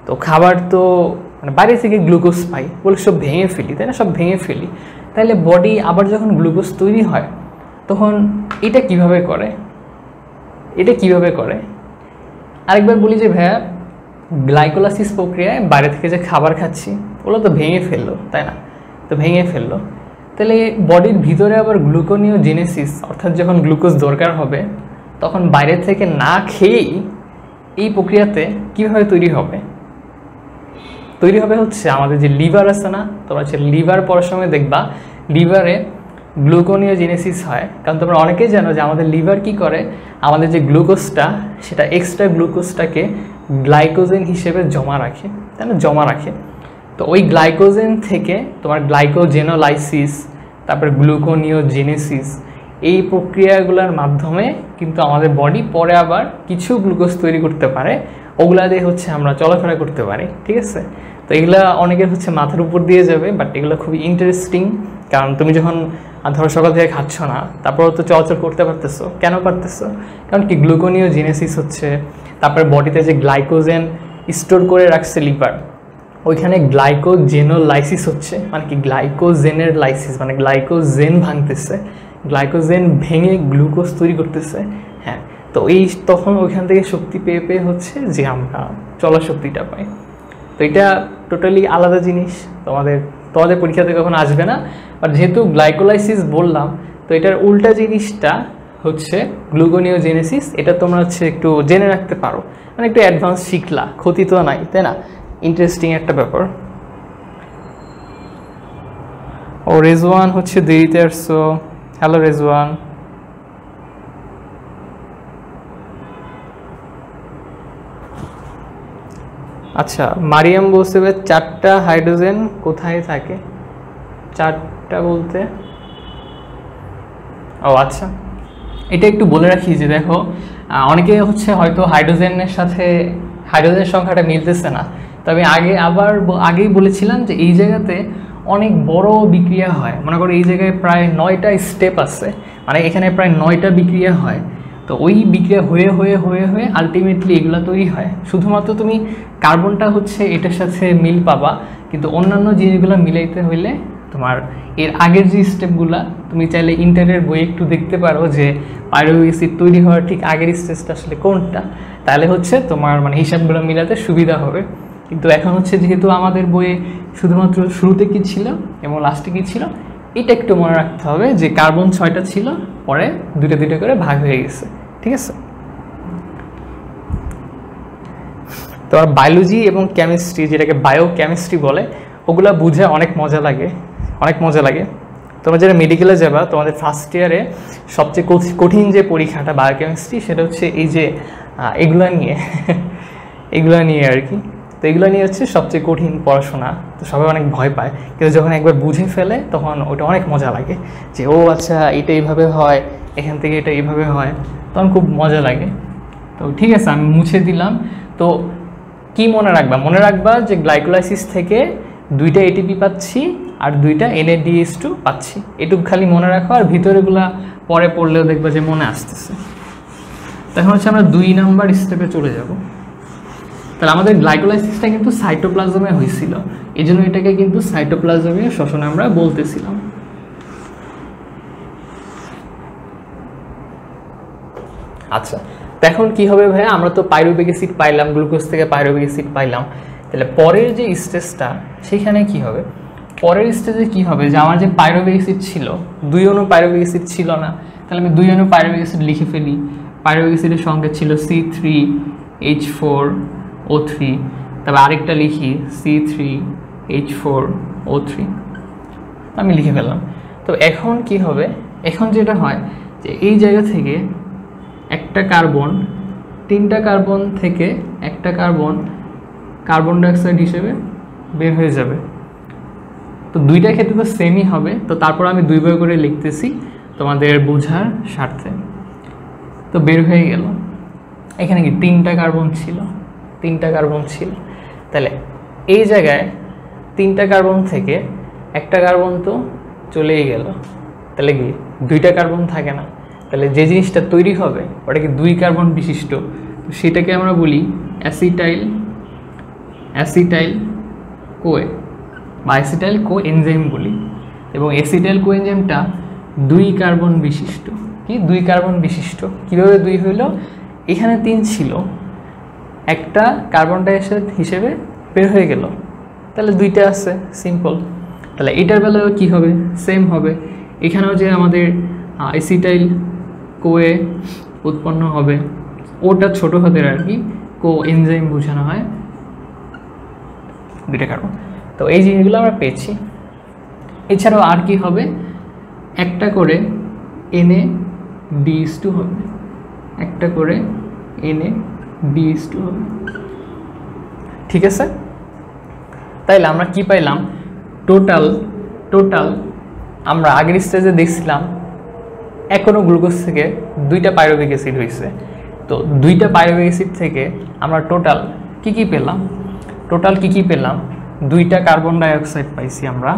তো খাবার তো মানে বাইরে থেকে গ্লুকোজ পাই বলে সব ভেঙে ফেলি, তাই না? সব ভেঙে ফেলি, তাহলে বডি আবার যখন গ্লুকোজ তৈরি হয় তখন এটা কিভাবে করে? এটা কিভাবে করে আরেকবার বলি যে ভাইয়া, গ্লাইকোলাইসিস প্রক্রিয়ায় বাইরে থেকে যে খাবার খাচ্ছি ওগুলো তো ভেঙে ফেললো, তাই না? তো ভেঙে ফেললো, তাহলে বডির ভিতরে আবার গ্লুকোনিওজেনেসিস, অর্থাৎ যখন গ্লুকোজ দরকার হবে তখন বাইরে থেকে না খেয়েই এই প্রক্রিয়াতে কীভাবে তৈরি হবে? তৈরি হবে হচ্ছে আমাদের যে লিভার আছে না, তোমরা হচ্ছে লিভার পড়ার সময় দেখবা লিভারে গ্লুকোনিওজেনেসিস হয়। কারণ তোমরা অনেকেই জানো যে আমাদের লিভার কি করে, আমাদের যে গ্লুকোজটা সেটা এক্সট্রা গ্লুকোজটাকে গ্লাইকোজেন হিসেবে জমা রাখে, তাই না? জমা রাখে। তো ওই গ্লাইকোজেন থেকে তোমার গ্লাইকোজেনোলাইসিস, তারপরে গ্লুকোনিওজেনেসিস, এই প্রক্রিয়াগুলোর মাধ্যমে কিন্তু আমাদের বডি পরে আবার কিছু গ্লুকোজ তৈরি করতে পারে, ওগুলা দিয়ে হচ্ছে আমরা চলাফেরা করতে পারি, ঠিক আছে? তো এগুলা অনেকের হচ্ছে মাথার উপর দিয়ে যাবে, বাট এগুলো খুবই ইন্টারেস্টিং। কারণ তুমি যখন ধরো সকাল থেকে খাচ্ছ না, তারপরেও তো চলাচল করতে পারতেছো। কেন পারতেছো? কারণ কি গ্লুকোনিওজেনেসিস হচ্ছে, তারপরে বডিতে যে গ্লাইকোজেন স্টোর করে রাখছে লিভার, ওইখানে গ্লাইকোজেনোলাইসিস হচ্ছে, মানে কি গ্লাইকোজেনের লাইসিস, মানে গ্লাইকোজেন ভাঙতেছে, গ্লাইকোজেন ভেঙে গ্লুকোজ তৈরি করতেছে। হ্যাঁ, তো এই তখন ওইখান থেকে শক্তি পেয়ে পেয়ে হচ্ছে যে আমরা চলার শক্তিটা পাই। তো এটা টোটালি আলাদা জিনিস, তোমাদের পরীক্ষাতে কখন আসবে না। আর যেহেতু গ্লাইকোলাইসিস বললাম, তো এটার উল্টা জিনিসটা হচ্ছে গ্লুকোনিওজেনেসিস। এটা তোমরা হচ্ছে একটু জেনে রাখতে পারো, মানে একটু অ্যাডভান্স শিখলা, ক্ষতি তো নাই, তাই না? ইন্টারেস্টিং একটা ব্যাপার। ও রেজওয়ান হচ্ছে দেরিতে আসছো। হ্যালো রেজওয়ান। আচ্ছা, মারিয়াম বলছে 4টা হাইড্রোজেন কোথায় থাকে? 4টা বলতে, ও আচ্ছা, এটা একটু বলে রাখি যে দেখো, অনেকে হচ্ছে হয়তো হাইড্রোজেনের সাথে হাইড্রোজেনের সংখ্যাটা মিলতেছে না। তবে আগেই বলেছিলাম যে এই জায়গাতে অনেক বড় বিক্রিয়া হয়। মনে করো এই জায়গায় প্রায় 9টা স্টেপ আছে, মানে এখানে প্রায় 9টা বিক্রিয়া হয়। তো ওই বিক্রিয়া হয়ে হয়ে হয়ে হয়ে আলটিমেটলি এগুলো তৈরি হয়। শুধুমাত্র তুমি কার্বনটা হচ্ছে এটার সাথে মিল পাবা, কিন্তু অন্যান্য জিনিসগুলো মিলাইতে হইলে তোমার এর আগের যে স্টেপগুলো তুমি চাইলে ইন্টারের বই একটু দেখতে পারো যে পাইরুভিক অ্যাসিড তৈরি হওয়ার ঠিক আগের স্টেজটা আসলে কোনটা, তাহলে হচ্ছে তোমার মানে হিসাবগুলো মিলাতে সুবিধা হবে। কিন্তু এখন হচ্ছে যেহেতু আমাদের বইয়ে শুধুমাত্র শুরুতে কী ছিল এবং লাস্টে কী ছিল, এটা একটু মনে রাখতে হবে যে কার্বন 6টা ছিল, পরে 2টা 2টা করে ভাগ হয়ে গেছে, ঠিক আছে? তোমার বায়োলজি এবং কেমিস্ট্রি, যেটাকে বায়োকেমিস্ট্রি বলে, ওগুলা বুঝে অনেক মজা লাগে, অনেক মজা লাগে। তোমরা যারা মেডিকেলে যাবা, তোমাদের ফার্স্ট ইয়ারে সবচেয়ে কঠিন যে পরীক্ষাটা বায়োকেমিস্ট্রি, সেটা হচ্ছে এই যে এগুলা নিয়ে আর কি। তো এগুলো নিয়ে হচ্ছে সবচেয়ে কঠিন পড়াশোনা। তো সবাই অনেক ভয় পায়, কিন্তু যখন একবার বুঝে ফেলে তখন ওটা অনেক মজা লাগে যে ও আচ্ছা এটা এইভাবে হয়, এখান থেকে এটা এইভাবে হয়, তখন খুব মজা লাগে। তো ঠিক আছে, আমি মুছে দিলাম। তো কি মনে রাখবা যে গ্লাইকোলাইসিস থেকে 2টা এটিপি পাচ্ছি আর 2টা NADH2 পাচ্ছি, এটুকু খালি মনে রাখো। আর ভিতরেগুলা পরে পড়লেও দেখবা যে মনে আসতেছে। তখন হচ্ছে আমরা 2 নাম্বার স্টেপে চলে যাব। তাহলে আমাদের গ্লাইকোলাইসিসটা কিন্তু সাইটোপ্লাজমে হয়েছিল, এই জন্য এটাকে কিন্তু সাইটোপ্লাজমীয় শ্বসন আমরা বলতেছিলাম। আচ্ছা, এখন কি হবে ভাইয়া? আমরা তো পাইরুভিক অ্যাসিড পাইলাম, গ্লুকোজ থেকে পাইরুভিক অ্যাসিড পাইলাম, তাহলে পরের যে স্টেজটা সেখানে কি হবে? পরের স্টেজে কি হবে, যে আমার যে পাইরুভিক অ্যাসিড ছিল, 2 অণু পাইরুভিক অ্যাসিড ছিল না, তাহলে আমি 2 অণু পাইরুভিক অ্যাসিড লিখে ফেলি। পাইরুভিক অ্যাসিডের সংখ্যা ছিল C3H4O3, তারপর আরেকটা লিখি C3H4O3, আমি লিখে ফেললাম। তো এখন কি হবে, এখন যেটা হয় যে এই জায়গা থেকে একটা কার্বন, 3টা কার্বন থেকে একটা কার্বন কার্বন ডাইঅক্সাইড হিসেবে বের হয়ে যাবে। তো দুইটা ক্ষেত্রে তো সেমই হবে, তো তারপর আমি 2 ভাগ করে লিখতেছি তোমাদের বোঝার স্বার্থে। তো বের হয়ে গেল, এখানে কি 3টা কার্বন ছিল, 3টা কার্বন ছিল, তাহলে এই জায়গায় 3টা কার্বন থেকে একটা কার্বন তো চলেই গেল, তাহলে কি 2টা কার্বন থাকে না, তাহলে যে জিনিসটা তৈরি হবে ওটা কি 2 কার্বন বিশিষ্ট, তো সেটাকে আমরা বলি অ্যাসিটাইল কোয়ে বা অ্যাসিটাইল কোএনজাইম বলি। এবং অ্যাসিটাইল কোএনজাইমটা 2 কার্বন বিশিষ্ট। কি 2 কার্বন বিশিষ্ট, কীভাবে 2 হইল, এখানে 3 ছিল, একটা কার্বন ডাইঅক্সাইড হিসেবে বের হয়ে গেল, তাহলে 2টা আছে, সিম্পল। তাহলে এটার বেলায়ও কী হবে, সেম হবে, এখানেও যে আমাদের অ্যাসিটাইল কোয়ে উৎপন্ন হবে, ওটা ছোট হাতের আর কি, কোএনজাইম বোঝানো হয়, 2টা কার্বন। তো এই জিনিসগুলো আমরা পেয়েছি। এছাড়াও আর কি হবে, একটা করে NADH2 হবে, একটা করে NADH2 হবে, ঠিক আছে। তাইলে আমরা কি পাইলাম, টোটাল আমরা আগের স্টেজে দেখছিলাম এখনো গ্লুকোজ থেকে 2টা পাইরুভিক অ্যাসিড হয়েছে। তো 2টা পাইরুভিক অ্যাসিড থেকে আমরা টোটাল কি পেলাম, 2টা কার্বন ডাইঅক্সাইড পাইছি আমরা,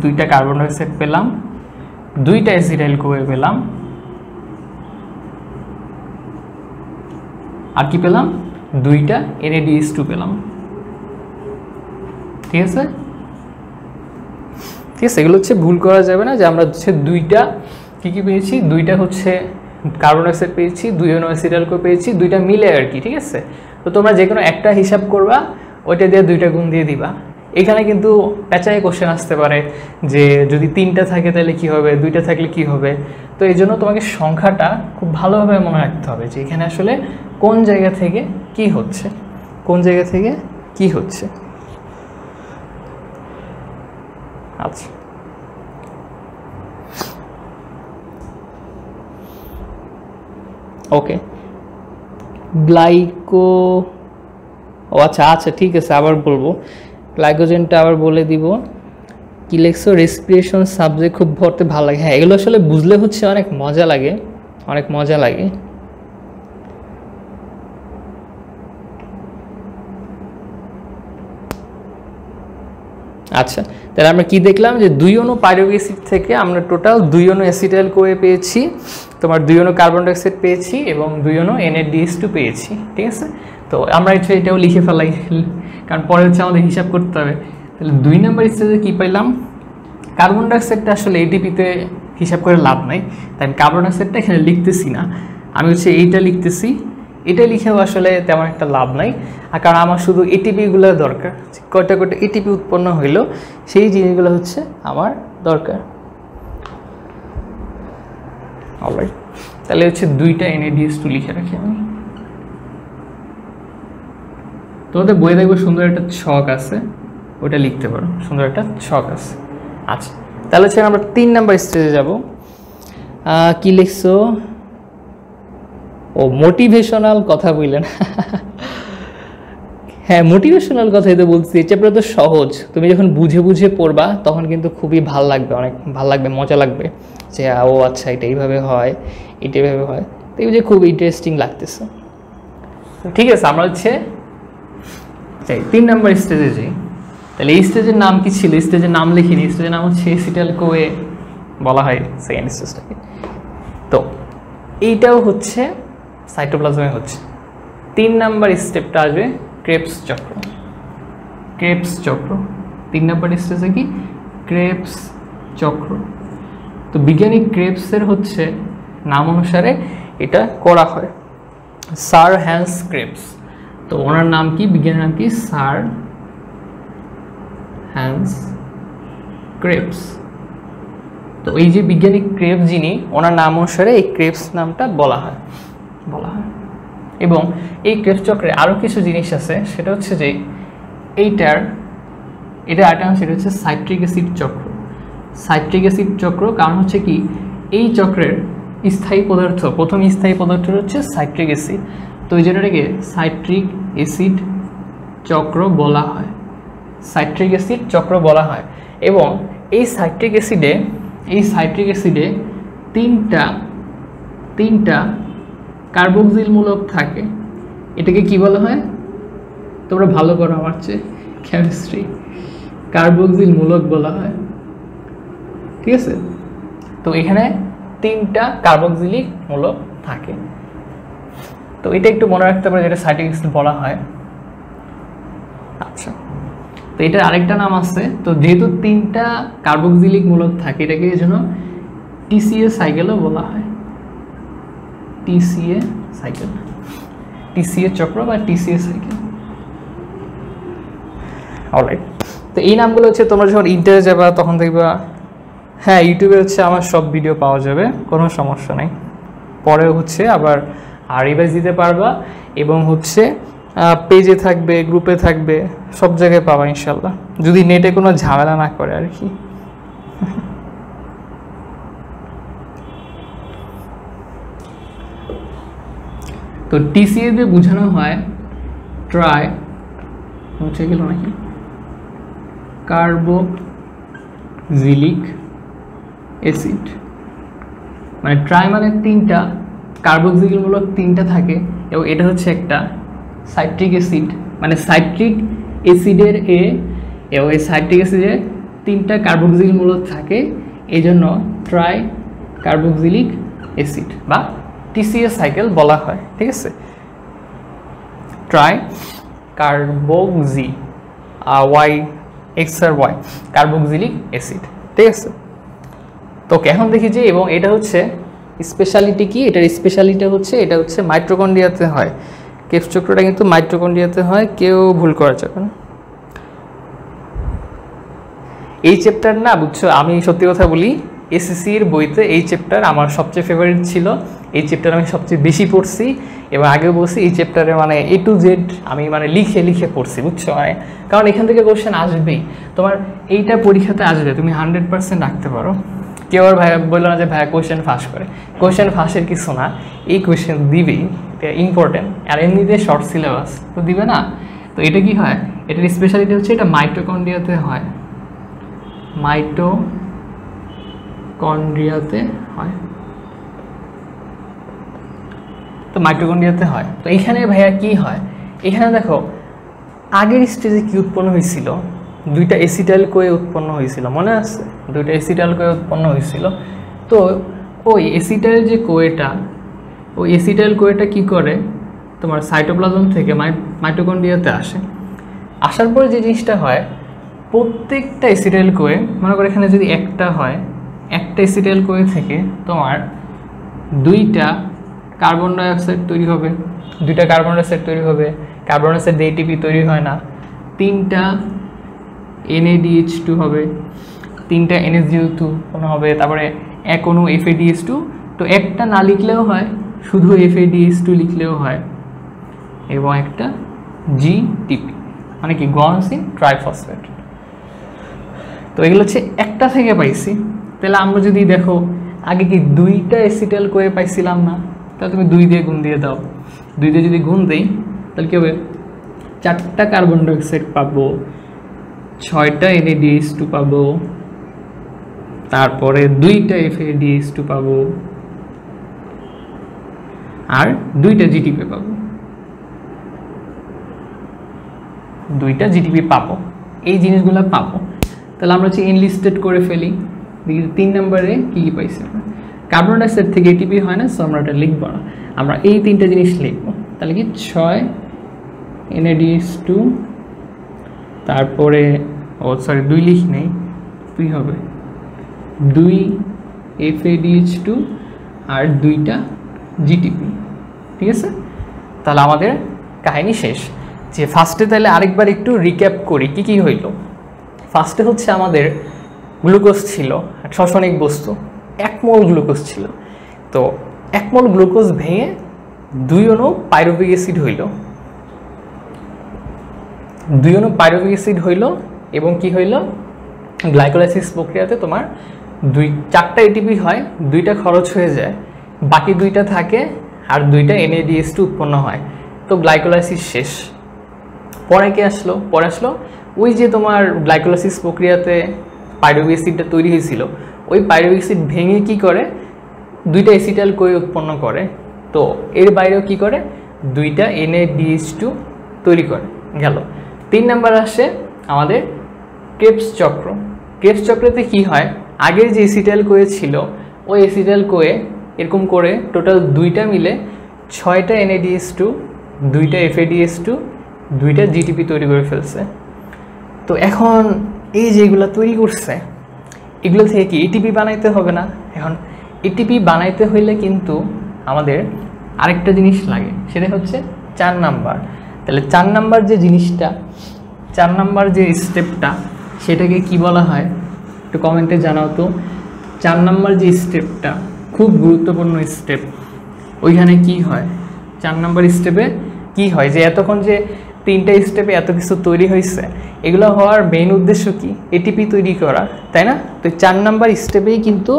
2টা কার্বন ডাইঅক্সাইড পেলাম, 2টা অ্যাসিটাইল কোয়ে পেলাম, আর কি পেলাম, 2টা NADH2 পেলাম, ঠিক আছে। এগুলো হচ্ছে ভুল করা যাবে না, যে আমরা হচ্ছে 2টা কি পেয়েছি, 2টা হচ্ছে কার্বন ডাইঅক্সাইড পেয়েছি, 2 অণু অ্যাসিটাইল কোয়ে পেয়েছি, 2টা মিলে আর কি, ঠিক আছে। তো তোমরা যে কোনো একটা হিসাব করবা, ওইটা দিয়ে 2টা গুণ দিয়ে দিবা। এখানে কিন্তু প্যাচায় কোশ্চেন আসতে পারে যে যদি 3টা থাকে তাহলে কি হবে, 2টা থাকলে কি হবে। তো এই জন্য তোমাকে সংখ্যাটা খুব ভালোভাবে মনে রাখতে হবে যে এখানে আসলে কোন জায়গা থেকে কি হচ্ছে, কোন জায়গা থেকে কি হচ্ছে। আচ্ছা, ওকে, আচ্ছা ঠিক আছে, আবার বলবো, গ্লাইকোজেনটা আবার বলে দিব। কি লেখছো, রেসপিরেশন সাবজেক্ট খুব পড়তে ভালো লাগে। হ্যাঁ, এগুলো আসলে বুঝলে হচ্ছে অনেক মজা লাগে, অনেক মজা লাগে। আচ্ছা, তাহলে আমরা কি দেখলাম, যে 2 অণু পাইরুভিক অ্যাসিড থেকে আমরা টোটাল 2 অণু অ্যাসিটাইল কোয়ে পেয়েছি, তোমার 2 অণু কার্বন ডাইঅক্সাইড পেয়েছি এবং 2 অণু NADH2 পেয়েছি, ঠিক আছে। তো আমরা এটাও লিখে ফেলাই, কারণ পরে হচ্ছে আমাদের হিসাব করতে হবে। তাহলে 2 নম্বর স্টেজে কী পাইলাম, কার্বন ডাইঅক্সাইডটা আসলে ATPতে হিসাব করে লাভ নাই, তাই আমি কার্বন ডাইঅক্সাইডটা এখানে লিখতেছি না, আমি হচ্ছে এইটা লিখতেছি। এটা লিখেও আসলে তেমন একটা লাভ নাই, আর কারণ আমার শুধু ATPগুলো দরকার, কয়টা ATP উৎপন্ন হইলো সেই জিনিসগুলো হচ্ছে আমার দরকার। অলরাইট, তাহলে হচ্ছে 2টা NADH2 লিখে রাখি আমি। তোমাদের বই দেখবো সুন্দর একটা ছক আছে, ওটা লিখতে পারো, সুন্দর একটা ছক আছে। আচ্ছা, তাহলে হচ্ছে আমরা 3 নাম্বার স্টেজে যাব। কি লিখছো, ও মোটিভেশনাল কথা বললেন। হ্যাঁ, মোটিভেশনাল কথাই তো বলছি, এই চ্যাপ্টার তো সহজ, তুমি যখন বুঝে বুঝে পড়বা তখন কিন্তু খুবই ভাল লাগবে, অনেক ভাল লাগবে, মজা লাগবে, যে ও আচ্ছা এটা এইভাবে হয়, এটা এইভাবে হয়, তো এই যে খুব ইন্টারেস্টিং লাগতেছে। ঠিক আছে, আমরা হচ্ছে 3 নাম্বার স্টেজে যাই। তাহলে এই স্টেজের নাম কি ছিল, স্টেজের নাম লিখিনি, স্টেজের নাম হচ্ছে অ্যাসিটাইল কোয়ে বলা হয় সেকেন্ড স্টেজটাকে। তো এইটাও হচ্ছে সাইটোপ্লাজমে হচ্ছে। 3 নাম্বার স্টেপটা আসবে ক্রেবস চক্র। 3 নাম্বার স্টেজে কি, ক্রেবস চক্র। তো বিজ্ঞানী ক্রেবসের হচ্ছে নাম অনুসারে এটা করা হয়, স্যার হ্যান্স ক্রেবস। তো ওনার নাম কি, বিজ্ঞানীর নাম কি, স্যার হ্যান্স ক্রেবস। তো এই যে বিজ্ঞানী ক্রেবস যিনি, ওনার নাম অনুসারে এই ক্রেবস নামটা বলা হয়। এবং এই ক্রেবস চক্রে আরও কিছু জিনিস আছে, সেটা হচ্ছে যে এটা আইটেম, সেটা হচ্ছে সাইট্রিক অ্যাসিড চক্র। সাইট্রিক অ্যাসিড চক্র কারণ হচ্ছে কি, এই চক্রের স্থায়ী পদার্থ, প্রথম স্থায়ী পদার্থ হচ্ছে সাইট্রিক অ্যাসিড। তো এই জন্য এটাকে সাইট্রিক অ্যাসিড চক্র বলা হয়, সাইট্রিক অ্যাসিড চক্র বলা হয়। এবং এই সাইট্রিক অ্যাসিডে তিনটা কার্বক্সিল মূলক থাকে। এটাকে কি বলা হয়, তোমরা ভালো করো আমার চেয়ে কেমিস্ট্রি, কার্বক্সিল মূলক বলা হয়, ঠিক আছে। তো এখানে 3টা কার্বক্সিলিক মূলক থাকে। তো এটা একটু মনে রাখতে পারে, যেটা সাইট্রিক অ্যাসিড বলা হয়। আচ্ছা, তো এটার আরেকটা নাম আছে। তো যেহেতু 3টা কার্বক্সিলিক মূলক থাকে, এটাকে এই জন্য টিসিএ সাইকেলও বলা হয়, টিসিএ সাইকেল, টিসিএ চক্র বা টিসিএ সাইকেল। অলরাইট, তো এই নামগুলো হচ্ছে তোমরা যখন ইন্টারে যাবা তখন দেখবা, হ্যাঁ ইউটিউবে হচ্ছে আমার সব ভিডিও পাওয়া যাবে, কোনো সমস্যা নেই। পরে হচ্ছে আবার রিভাইজ দিতে পারবা, এবং হচ্ছে পেজে থাকবে, গ্রুপে থাকবে, সব জায়গায় পাবা ইনশাল্লাহ, যদি নেটে কোনো ঝামেলা না করে আর কি। তো টিসিএ দিয়ে বোঝানো হয় ট্রাই হচ্ছে গেল নাকি কার্বক্সিলিক অ্যাসিড, মানে ট্রাই মানে 3টা কার্বক্সিল মূলক 3টা থাকে, এবং এটা হচ্ছে একটা সাইট্রিক অ্যাসিড, মানে সাইট্রিক অ্যাসিডের এবং এই সাইট্রিক অ্যাসিডের 3টা কার্বক্সিল মূলক থাকে, এই জন্য ট্রাই কার্বক্সিলিক অ্যাসিড বা টিসিএ সাইকেল বলা হয়, ঠিক আছে। ট্রাই কার্বক্সি ওয়াই এক্স আর ওয়াই কার্বক্সিলিক অ্যাসিড, ঠিক আছে। তো এখন দেখি যে, এবং এটা হচ্ছে স্পেশালিটি কি, এটার স্পেশালিটি হচ্ছে এটা হচ্ছে মাইটোকন্ড্রিয়াতে হয়। ক্রেবস চক্রটা কিন্তু মাইটোকন্ড্রিয়াতে হয়, কেউ ভুল করা যাবে না। এই চ্যাপ্টার না, বুঝছো, আমি সত্যি কথা বলি, এসএসসির বইতে এই চ্যাপ্টার আমার সবচেয়ে ফেভারিট ছিল। এই চ্যাপ্টার আমি সবচেয়ে বেশি পড়ছি, এবং আগেও বলছি এই চ্যাপ্টারে মানে A to Z আমি মানে লিখে পড়ছি, বুঝছো, মানে কারণ এখান থেকে কোশ্চেন আসবেই, তোমার এইটা পরীক্ষাতে আসবে, তুমি 100% রাখতে পারো। কেউ আর ভাইয়া বললো না যে ভাইয়া কোশ্চেন ফাঁস করে, কোশ্চেন ফাঁসের কিছু না, এই কোশ্চেন দিবেই, এটা ইম্পর্টেন্ট। আর এমনিতে শর্ট সিলেবাস তো দিবে না। তো এটা কি হয়, এটার স্পেশালিটি হচ্ছে এটা মাইটোকন্ড্রিয়াতে হয়, মাইটোকন্ড্রিয়াতে হয়। তো মাইটোকন্ড্রিয়াতে হয়। তো এখানে ভাইয়া কি হয়, এখানে দেখো আগের স্টেজে কি উৎপন্ন হয়েছিল, 2টা এসিটাইল কোয়ে উৎপন্ন হয়েছিল, মনে আছে, 2টা এসিটাইল কোয়ে উৎপন্ন হয়েছিল। তো ওই এসিটাইল যে কোয়েটা, ওই এসিটাইল কোয়েটা কি করে, তোমার সাইটোপ্লাজম থেকে মাইটোকন্ড্রিয়াতে আসে। আসার পরে যে জিনিসটা হয়, প্রত্যেকটা এসিটাইল কোয়ে, মনে করো এখানে যদি একটা হয়, একটা এসিটাইল কোয়ে থেকে তোমার 2টা কার্বন ডাইঅক্সাইড তৈরি হবে, 2টা কার্বন ডাইঅক্সাইড তৈরি হবে, কার্বন ডাইঅক্সাইড এটিপি তৈরি হয় না, 3টা NADH2 হবে, 3টা NH2 হবে, তারপরে এক অণু FADH2। তো একটা না লিখলেও হয়, শুধু FADH2 লিখলেও হয়, এবং একটা GTP মানে কি গুয়ানোসিন ট্রাইফসফেট। তো এগুলো হচ্ছে একটা থেকে পাইছি। তাহলে আমরা যদি দেখো আগে কি 2টা এসিটাইল কোয়ে পাইছিলাম না, তাহলে তুমি 2 দিয়ে গুণ দিয়ে দাও, 2 দিয়ে যদি গুণ দেই তাহলে কি হবে, 4টা কার্বন ডাইঅক্সাইড পাবো, 6টা NADH2 পাবো, তারপরে 2টা FADH2 পাবো, আর 2টা GTP পাবো, 2টা GTP পাবো, এই জিনিসগুলো পাবো। তাহলে আমরা হচ্ছে এনলিস্টেড করে ফেলি, দেখি 3 নম্বরে কী কী পাইছি আমরা। কার্বন ডাইঅক্সাইড থেকে এটিপি হয় না, সো আমরা এটা লিখবো না, আমরা এই 3টা জিনিস লিখবো। তাহলে কি 6 NADH2, তারপরে 2 লিখ নেই, 2 হবে, 2 FADH2 আর 2টা GTP, ঠিক আছে। তাহলে আমাদের কাহিনী শেষ। যে ফার্স্টে তাহলে আরেকবার একটু রিক্যাপ করি কি কি হইল। ফার্স্টে হচ্ছে আমাদের গ্লুকোজ ছিল, শ্বসনিক বস্তু, 1 মোল গ্লুকোজ ছিল। তো 1 মোল গ্লুকোজ ভেঙে 2 অণু পাইরুভিক অ্যাসিড হইল, 2 অণু পাইরুভিক অ্যাসিড হইল এবং কি হইল, গ্লাইকোলাইসিস প্রক্রিয়াতে তোমার 4টা এটিপি হয়, 2টা খরচ হয়ে যায়, বাকি 2টা থাকে আর 2টা NADH2 উৎপন্ন হয়। তো গ্লাইকোলাইসিস শেষ। পরে কি আসলো? পরে আসলো ওই যে তোমার গ্লাইকোলাইসিস প্রক্রিয়াতে পাইরুভিক অ্যাসিডটা তৈরি হয়েছিল, ওই পাইরুভিক অ্যাসিড ভেঙে কি করে, 2টা অ্যাসিটাইল কোয়ে উৎপন্ন করে। তো এর বাইরেও কি করে, 2টা NADH2 তৈরি করে। গেল 3 নাম্বার আসে আমাদের ক্রেবস চক্র। ক্রেবস চক্রতে কি হয়, আগের যে অ্যাসিটাইল কোয়ে ছিল ওই অ্যাসিটাইল কোয়ে এরকম করে টোটাল 2টা মিলে 6টা NADH2, 2টা FADH2, 2টা GTP তৈরি করে ফেলছে। তো এখন এই যেগুলো তৈরি করছে এগুলো থেকে কি এটিপি বানাইতে হবে না? এখন এটিপি বানাইতে হইলে কিন্তু আমাদের আরেকটা জিনিস লাগে, সেটা হচ্ছে 4 নাম্বার। তাহলে 4 নাম্বার যে জিনিসটা, 4 নাম্বার যে স্টেপটা, সেটাকে কি বলা হয় একটু কমেন্টে জানাও তো। 4 নাম্বার যে স্টেপটা খুব গুরুত্বপূর্ণ স্টেপ, ওইখানে কি হয় 4 নাম্বার স্টেপে কি হয়, যে এতক্ষণ যে 3টা স্টেপে এত কিছু তৈরি হয়েছে, এগুলো হওয়ার মেইন উদ্দেশ্য কি, এটিপি তৈরি করা, তাই না? তো 4 নাম্বার স্টেপেই কিন্তু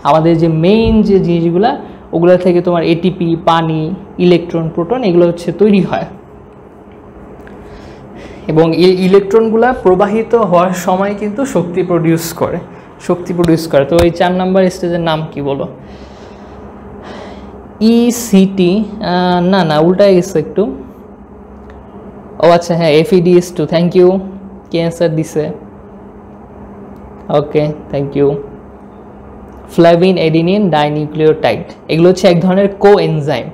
আমাদের যে মেইন যে জিনিসগুলা, ওগুলো থেকে তোমার এটিপি, পানি, ইলেকট্রন, প্রোটন এগুলো হচ্ছে তৈরি হয়। এবং এই ইলেকট্রনগুলা প্রবাহিত হওয়ার সময় কিন্তু শক্তি প্রডিউস করে। তো এই 4 নাম্বার স্টেজের নাম কি বলো? ECT, না উল্টায় গেছে একটু। ও আচ্ছা, হ্যাঁ FADH2। থ্যাংক ইউ, কে অ্যান্সার দিছে? Okay, thank you. Flavin, adenine, dinucleotide এগুলো হচ্ছে এক ধরনের কোএনজাইম।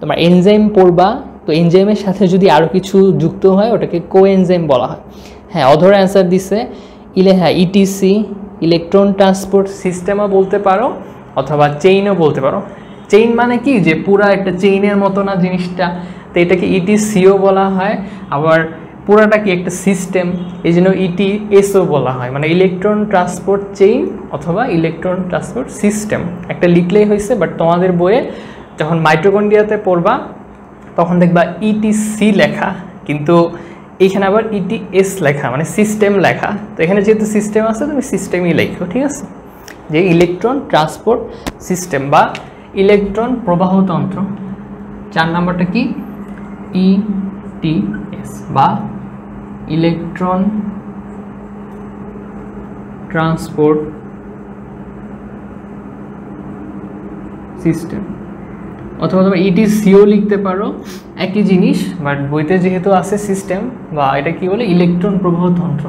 তোমার এনজাইম পড়বা, তো এনজাইমের সাথে যদি আরও কিছু যুক্ত হয় ওটাকে কোএনজাইম বলা হয়। হ্যাঁ, অধর অ্যান্সার দিছে। ETC, ইলেকট্রন ট্রান্সপোর্ট সিস্টেমও বলতে পারো অথবা চেইনও বলতে পারো। চেইন মানে কি, যে পুরা একটা চেইনের মতো না জিনিসটা, তো এটাকে ETCও বলা হয়। আবার পুরাটা কি একটা সিস্টেম, এই জন্য ETSও বলা হয়, মানে ইলেকট্রন ট্রান্সপোর্ট চেইন অথবা ইলেকট্রন ট্রান্সপোর্ট সিস্টেম। একটা লিখলেই হয়েছে, বাট তোমাদের বইয়ে যখন মাইটোকন্ড্রিয়াতে পড়বা তখন দেখবা ETC লেখা, কিন্তু এইখানে আবার ETS লেখা, মানে সিস্টেম লেখা। তো এখানে যেহেতু সিস্টেম আছে তুমি সিস্টেমই লেখো, ঠিক আছে? যে ইলেকট্রন ট্রান্সপোর্ট সিস্টেম বা ইলেকট্রন প্রবাহতন্ত্র। 4 নাম্বারটা কি? ETS বা ইলেকট্রন ট্রান্সপোর্ট সিস্টেম, অথবা তোমরা ETCও লিখতে পারো, একই জিনিস, বাট বইতে যেহেতু আছে সিস্টেম বা এটা কি বলে ইলেকট্রন প্রবাহতন্ত্র।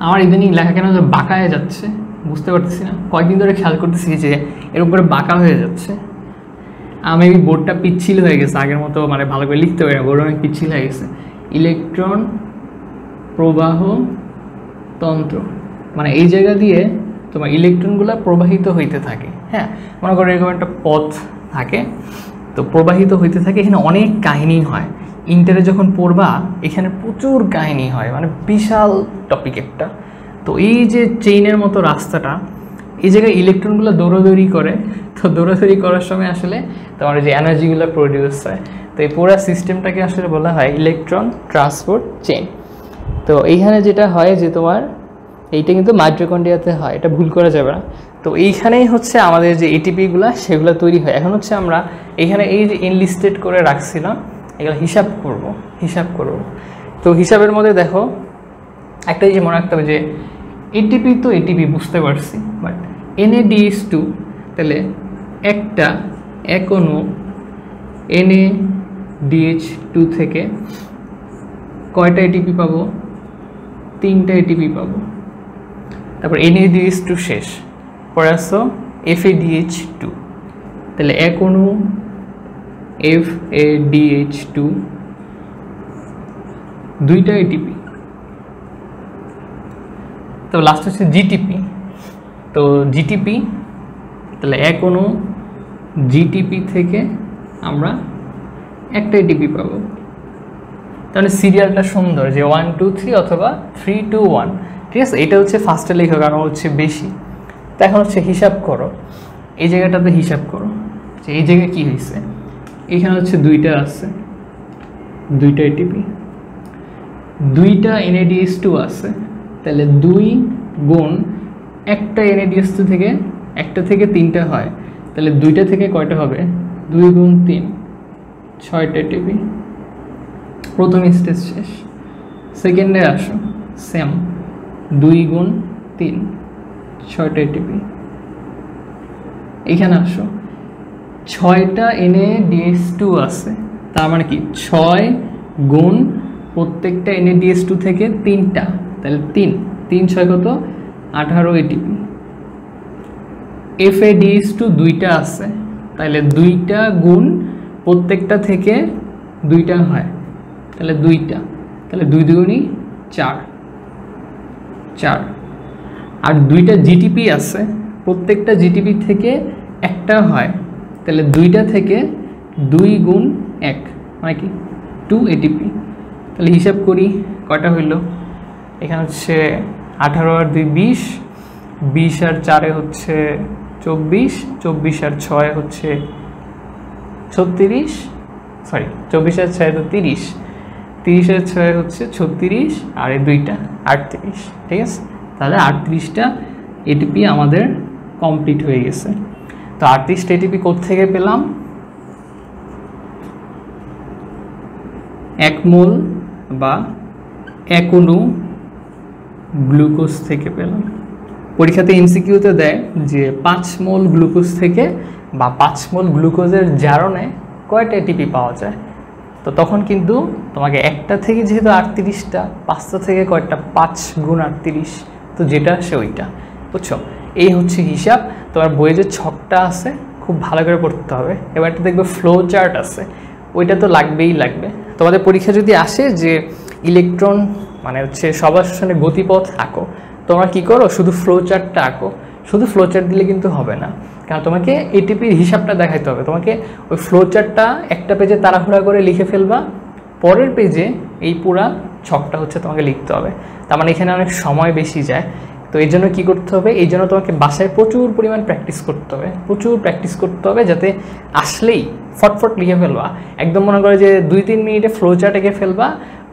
আমার ইদানিং লেখা কেন বাঁকায় যাচ্ছে বুঝতে পারতেছি না, কয়েকদিন ধরে খেয়াল করতেছি যে এরকম করে বাঁকা হয়ে যাচ্ছে। আমি বোর্ডটা পিচ্ছিল হয়ে গেছে, আগের মতো মানে ভালো করে লিখতে পারি না, বোর্ড অনেক পিচ্ছিল হয়ে গেছে। ইলেকট্রন প্রবাহ তন্ত্র মানে এই জায়গা দিয়ে তোমার ইলেকট্রনগুলো প্রবাহিত হইতে থাকে। হ্যাঁ, মনে করো এরকম একটা পথ থাকে, তো প্রবাহিত হইতে থাকে, এখানে অনেক কাহিনী হয়। ইন্টারে যখন পড়বা এখানে প্রচুর কাহিনী হয়, মানে বিশাল টপিক একটা। তো এই যে চেইনের মতো রাস্তাটা, এই জায়গায় ইলেকট্রনগুলো দৌড়াদৌড়ি করে, তো দৌড়াদৌড়ি করার সময় আসলে তোমার যে এনার্জিগুলো প্রডিউস হয়, তো এই পুরো সিস্টেমটাকে আসলে বলা হয় ইলেকট্রন ট্রান্সপোর্ট চেইন। তো এইখানে যেটা হয় যে তোমার এইটা কিন্তু মাইটোকন্ড্রিয়াতে হয়, এটা ভুল করা যাবে না। তো এইখানেই হচ্ছে আমাদের যে এটিপিগুলো সেগুলো তৈরি হয়। এখন হচ্ছে আমরা এইখানে এই যে এনলিস্টেড করে রাখছিলাম, এগুলো হিসাব করব। তো হিসাবের মধ্যে দেখো একটা যে মনে রাখতে হবে যে এটিপি তো এটিপি বুঝতে পারছি, বাট NADH2 তাহলে একটা এক অণু NADH2 থেকে কয়টা এটিপি পাবো? 3টা এটিপি পাবো। তারপর NADH2 শেষ, পরে আসো FADH2, তাহলে এক অণু FADH2 2টা এটিপি। তো লাস্ট হচ্ছে GTP, তো GTP তাহলে এক অণু GTP থেকে আমরা একটা এটিপি পাবো। তাহলে সিরিয়ালটা সুন্দর যে 1 2 3 অথবা 3 2 1, ঠিক আছে, এটা হচ্ছে ফার্স্টে লেখো কারণ হচ্ছে বেশি। তো এখন হচ্ছে হিসাব করো, এই জায়গাটাতে হিসাব করো যে এই জায়গায় কী হয়েছে। এখানে হচ্ছে 2টা আছে, 2টা এটিপি, 2টা NADH2 আছে, তাহলে 2 গুণ একটা NADH2 থেকে, একটা থেকে 3টা হয়, তাহলে 2টা থেকে কয়টা হবে, 2 গুণ 3, 6টা এটিপি। প্রথম স্টেজ শেষ। সেকেন্ডে আসো, সেম 2 গুণ 3, 6টা এটিপি। এখানে আসো, 6টা NADH2 আছে, তার মানে কি 6 গুণ প্রত্যেকটা NADH2 থেকে 3টা, তাহলে 3 3 6 কত, 18 এটিপি। FADH2 2টা আছে, তাহলে 2টা গুণ প্রত্যেকটা থেকে 2টা হয়, তাহলে 2টা, তাহলে 2 দুগুণী 4, 4। আর 2টা GTP আছে, প্রত্যেকটা GTP থেকে একটা হয়, তাহলে 2টা থেকে 2 গুণ 1 মানে কি 2 ATP। তাহলে হিসাব করি কয়টা হইল, এখানে হচ্ছে 18 আর 2 20, 20 আর 4 হচ্ছে 24, 24 আর 6 হচ্ছে 36, সরি 24 আর 6 তো 30, 30 আর 6 হচ্ছে 36, আর এই 2টা 38। ঠিক আছে, তাহলে 38টা এটিপি আমাদের কমপ্লিট হয়ে গেছে। তো 38টা এটিপি কোত্থেকে পেলাম, 1 মোল বা 1 অণু গ্লুকোজ থেকে পেলাম। পরীক্ষাতে এমসিকিউতে দেয় যে 5 মোল গ্লুকোজ থেকে বা 5 মোল গ্লুকোজের জারণে কয়টা এটিপি পাওয়া যায়। তো তখন কিন্তু তোমাকে একটা থেকে যেহেতু 38টা, 5টা থেকে কয়টা, 5 গুণ 38, তো যেটা আসে ওইটা, বুঝছো। এই হচ্ছে হিসাব। তোমার বইয়ে যে ছকটা আছে খুব ভালো করে পড়তে হবে। এবার একটা দেখবে ফ্লো চার্ট আছে, ওইটা তো লাগবেই লাগবে। তোমাদের পরীক্ষা যদি আসে যে ইলেকট্রন মানে হচ্ছে সবার শোষণের গতিপথ আঁকো, তোমরা কি করো, শুধু ফ্লো চার্টটা আঁকো। শুধু ফ্লো চার্ট দিলে কিন্তু হবে না, কারণ তোমাকে এটিপির হিসাবটা দেখাইতে হবে। তোমাকে ওই ফ্লো চার্টটা একটা পেজে তাড়াহুড়া করে লিখে ফেলবা, পরের পেজে এই পুরা ছকটা হচ্ছে তোমাকে লিখতে হবে। তার মানে এখানে অনেক সময় বেশি যায়। তো এই জন্য কী করতে হবে, এই জন্য তোমাকে বাসায় প্রচুর পরিমাণ প্র্যাকটিস করতে হবে, প্রচুর প্র্যাকটিস করতে হবে, যাতে আসলেই ফটফট লিখে ফেলবা। একদম মনে করে যে 2-3 মিনিটে ফ্লো চার্ট এঁকে ফেলবা,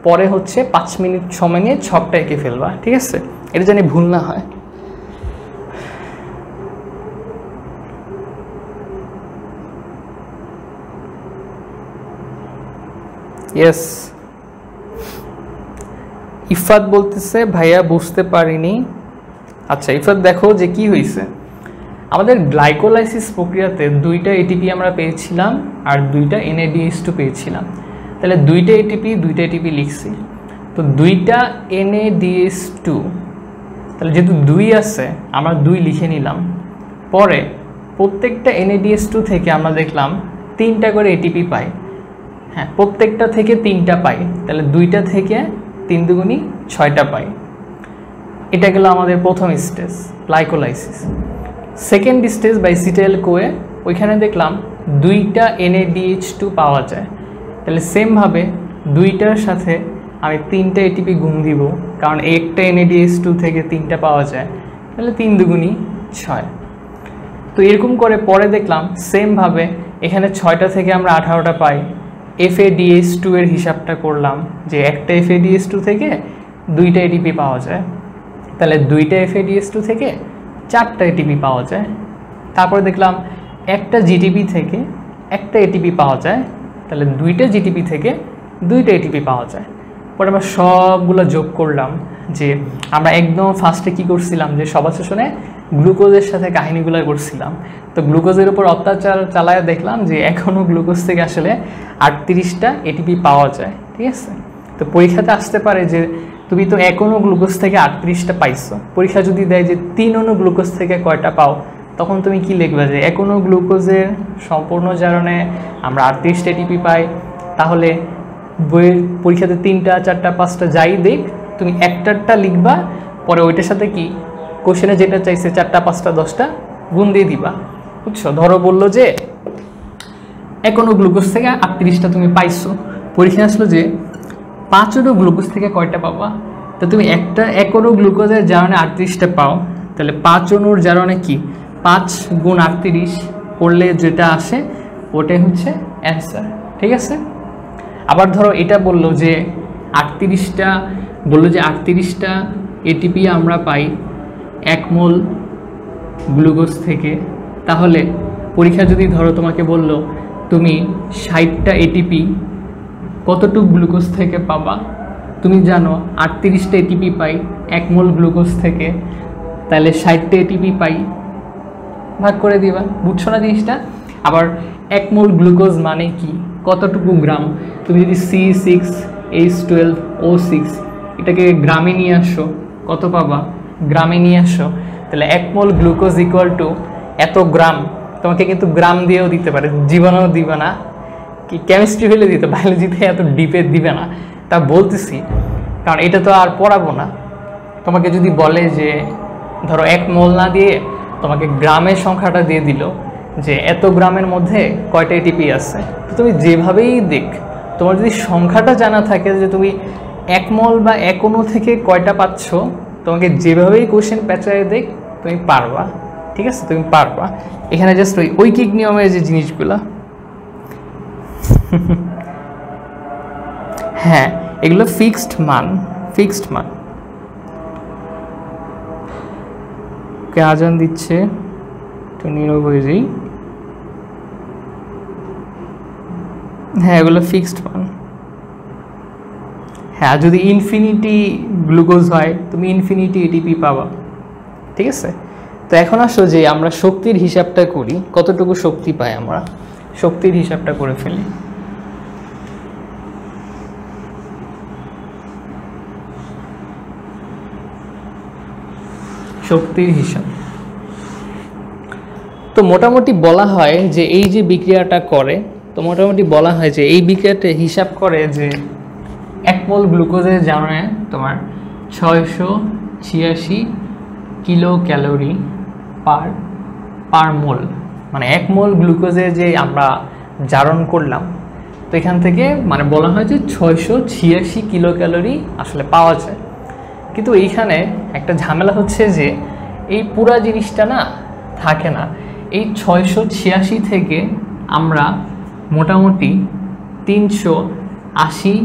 পরে হচ্ছে 5 মিনিট সময় নিয়ে ছকটা এঁকে ফেলবা। ঠিক আছে, এটা জানি ভুল না হয়। ইয়েস, ইফাত বলতেছে ভাইয়া বুঝতে পারিনি। আচ্ছা ইফাত, দেখো যে কি হয়েছে, আমাদের গ্লাইকোলাইসিস প্রক্রিয়াতে 2টা এটিপি আমরা পেয়েছিলাম আর 2টা NADH2 পেয়েছিলাম। তাহলে 2টা এটিপি লিখছি, তো 2টা NADH2, তাহলে যেহেতু 2 আছে আমরা 2 লিখে নিলাম। পরে প্রত্যেকটা NADH2 থেকে আমরা দেখলাম 3টা করে এটিপি পাই। হ্যাঁ, প্রত্যেকটা থেকে 3টা পাই, তাহলে 2টা থেকে 3 দুগুণী 6টা পাই। এটা গেল আমাদের প্রথম স্টেজ গ্লাইকোলাইসিস। সেকেন্ড স্টেজ বাই সিটেল কোয়ে, ওইখানে দেখলাম 2টা NADH2 পাওয়া যায়। তাহলে সেমভাবে 2টার সাথে আমি 3টা এটিপি গুণ দিব, কারণ একটা NADH2 থেকে 3টা পাওয়া যায়, তাহলে 3 দুগুণী 6। তো এরকম করে পরে দেখলাম সেমভাবে এখানে 6টা থেকে আমরা 18টা পাই। FADH2 এর হিসাবটা করলাম যে একটা FADH2 থেকে 2টা এটিপি পাওয়া যায়, তাহলে 2টা FADH2 থেকে 4টা এটিপি পাওয়া যায়। তারপরে দেখলাম একটা জিটিপি থেকে একটা এটিপি পাওয়া যায়, তাহলে 2টা জিটিপি থেকে 2টা এটিপি পাওয়া যায়। পরে আমরা সবগুলো যোগ করলাম, যে আমরা একদম ফার্স্টে কি করছিলাম, যে সবার শেষে গ্লুকোজের সাথে কাহিনীগুলো করছিলাম। তো গ্লুকোজের উপর অত্যাচার চালায় দেখলাম যে এখনও গ্লুকোজ থেকে আসলে 38টা এটিপি পাওয়া যায়। ঠিক আছে, তো পরীক্ষাতে আসতে পারে যে তুমি তো 1 অণু গ্লুকোজ থেকে 38টা পাইছো। পরীক্ষা যদি দেয় যে 3 অণু গ্লুকোজ থেকে কয়টা পাও, তখন তুমি কি লিখবে, যে 1 অণু গ্লুকোজের সম্পূর্ণ জারণে আমরা 38টা এটিপি পাই। তাহলে বইয়ের পরীক্ষাতে 3টা 4টা 5টা যাই দেখ, তুমি একটারটা লিখবা, পরে ওইটার সাথে কি কোশ্চেনে যেটা চাইছে 4টা 5টা 10টা গুণ দিয়ে দিবা। বুঝছো, ধরো বললো যে 1 অণু গ্লুকোজ থেকে 38টা তুমি পাইছো, পরীক্ষা আসলো যে 5 অণু গ্লুকোজ থেকে কয়টা পাবা, তো তুমি এক অণু গ্লুকোজের জারণে 38টা পাও, তাহলে 5 অণুর জারণে কি 5 গুণ 38 করলে যেটা আসে ওটাই হচ্ছে অ্যান্সার। ঠিক আছে, আবার ধরো এটা বললো যে 38টা এটিপি আমরা পাই 1 মোল গ্লুকোজ থেকে, তাহলে পরীক্ষা যদি ধরো তোমাকে বললো তুমি 60টা এটিপি কতটুকু গ্লুকোজ থেকে পাবা, তুমি জানো 38টা এটিপি পাই 1 মোল গ্লুকোজ থেকে, তাহলে 60টা এটিপি পাই, ভাগ করে দিবা। বুঝছো না জিনিসটা? আবার 1 মোল গ্লুকোজ মানে কি, কতটুকু গ্রাম, তুমি যদি C6H12O6 এটাকে গ্রামে নিয়ে আসো কত পাবা, গ্রামে নিয়ে আসো, তাহলে 1 মোল গ্লুকোজ ইকুয়াল টু এত গ্রাম। তোমাকে কিন্তু গ্রাম দিয়েও দিতে পারে, জীবনেও দিবে না, কি কেমিস্ট্রি হলে দিতে, বায়োলজিতে এত ডিপে দিবে না, তা বলতেছি কারণ এটা তো আর পড়াবো না। তোমাকে যদি বলে যে ধরো 1 মোল না দিয়ে তোমাকে গ্রামের সংখ্যাটা দিয়ে দিল যে এত গ্রামের মধ্যে কয়টা এটিপি আছে, তো তুমি যেভাবেই দেখ, তোমার যদি সংখ্যাটা জানা থাকে যে তুমি 1 মোল বা 1 অণু থেকে কয়টা পাচ্ছ, তোমাকে যেভাবেই কোশ্চেন পেঁচায় দেখ তুমি পারবা। ঠিক আছে, তুমি পারবা। এখানে জাস্ট ওই ঐকিক নিয়মের যে জিনিসগুলা হ্যাঁ এগুলো ফিক্সড মান। কে আজান দিচ্ছে তো নিরবধি, হ্যাঁ এগুলো ফিক্সড মান। হ্যাঁ যদি ইনফিনিটি গ্লুকোজ হয় তুমি ইনফিনিটি এটিপি পাবা। ঠিক আছে, তো এখন আসো যে আমরা শক্তির হিসাবটা করি, কতটুকু শক্তি পাই আমরা, শক্তির হিসাবটা করে ফেলি। শক্তির হিসাব তো মোটামুটি বলা হয় যে এই যে বিক্রিয়াটা করে, তো মোটামুটি বলা হয় যে এই বিক্রিয়াটা হিসাব করে যে 1 মোল গ্লুকোজের জারণে তোমার 686 কিলো ক্যালোরি পার মোল, মানে 1 মোল গ্লুকোজে যে আমরা জারণ করলাম, তো এখান থেকে মানে বলা হয় যে 686 কিলো ক্যালোরি আসলে পাওয়া যায়। কিন্তু এইখানে একটা ঝামেলা হচ্ছে যে এই পুরা জিনিসটা না থাকে না, এই 686 থেকে আমরা মোটামুটি 380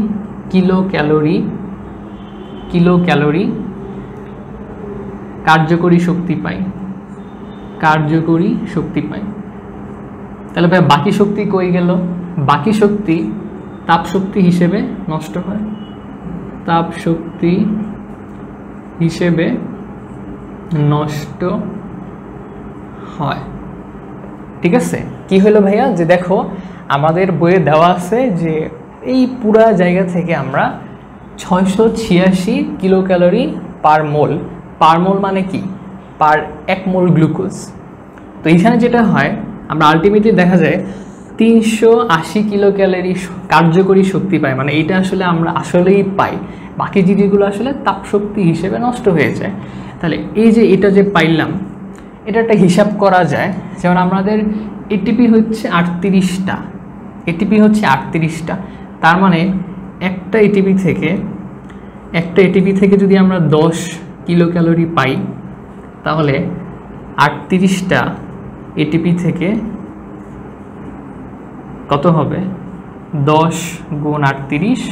কিলো ক্যালোরি কার্যকরী শক্তি পাই। তাহলে ভাই বাকি শক্তি কই গেল? বাকি শক্তি তাপ শক্তি হিসেবে নষ্ট হয়, ঠিক আছে, কি হলো ভাইয়া যে দেখো আমাদের বইয়ে দেওয়া আছে যে এই পুরা জায়গা থেকে আমরা 686 কিলো ক্যালোরি পার মোল মানে কি পার 1 মোল গ্লুকোজ। তো এইখানে যেটা হয় আমরা আলটিমেটলি দেখা যায় 380 কিলো ক্যালোরি কার্যকরী শক্তি পাই, মানে এটা আসলে আমরা আসলেই পাই, বাকি জিনিসগুলো আসলে তাপ শক্তি হিসেবে নষ্ট হয়ে যায়। তাহলে এই যে এটা যে পাইলাম এটা একটা হিসাব করা যায়, যেমন আমাদের এটিপি হচ্ছে 38টা, তার মানে একটা এটিপি থেকে যদি আমরা 10 কিলো ক্যালোরি পাই, তাহলে 38টা এটিপি থেকে কত হবে 10 গুণ 38,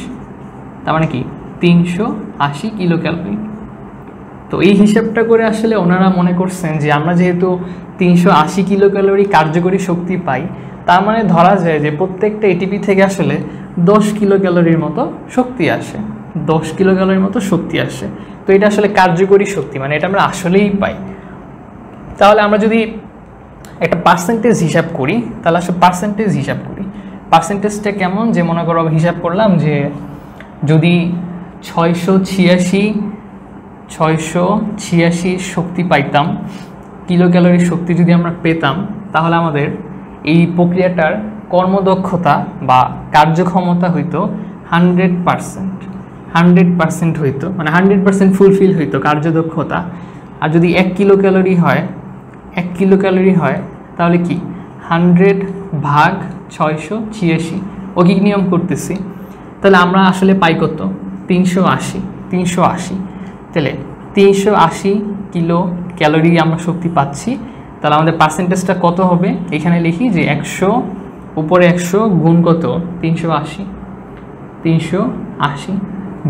তার মানে কি 380 কিলো ক্যালোরি। তো এই হিসাবটা করে আসলে ওনারা মনে করছেন যে আমরা যেহেতু 380 কিলো ক্যালোরি কার্যকরী শক্তি পাই, তার মানে ধরা যায় যে প্রত্যেকটা এটিপি থেকে আসলে 10 কিলো ক্যালোরির মতো শক্তি আসে। তো এটা আসলে কার্যকরী শক্তি, মানে এটা আমরা আসলেই পাই। তাহলে আমরা যদি একটা পার্সেন্টেজ হিসাব করি, তাহলে আসলে পার্সেন্টেজটা কেমন, যে মনে করো হিসাব করলাম যে যদি 686 শক্তি পাইতাম, কিলো ক্যালোরি শক্তি যদি আমরা পেতাম, তাহলে আমাদের এই প্রক্রিয়াটার কর্মদক্ষতা বা কার্যক্ষমতা হইতো 100% হইতো, মানে 100% ফুলফিল হইতো কার্যদক্ষতা। আর যদি 1 কিলো ক্যালোরি হয় তাহলে কি 100 ভাগ 686 ঐকিক নিয়ম করতেছি, তাহলে আমরা আসলে পাই কত 380। তাহলে 380 কিলো ক্যালোরি আমরা শক্তি পাচ্ছি। তাহলে আমাদের পার্সেন্টেজটা কত হবে, এখানে লিখি যে 100 উপরে 100 গুণ কত 380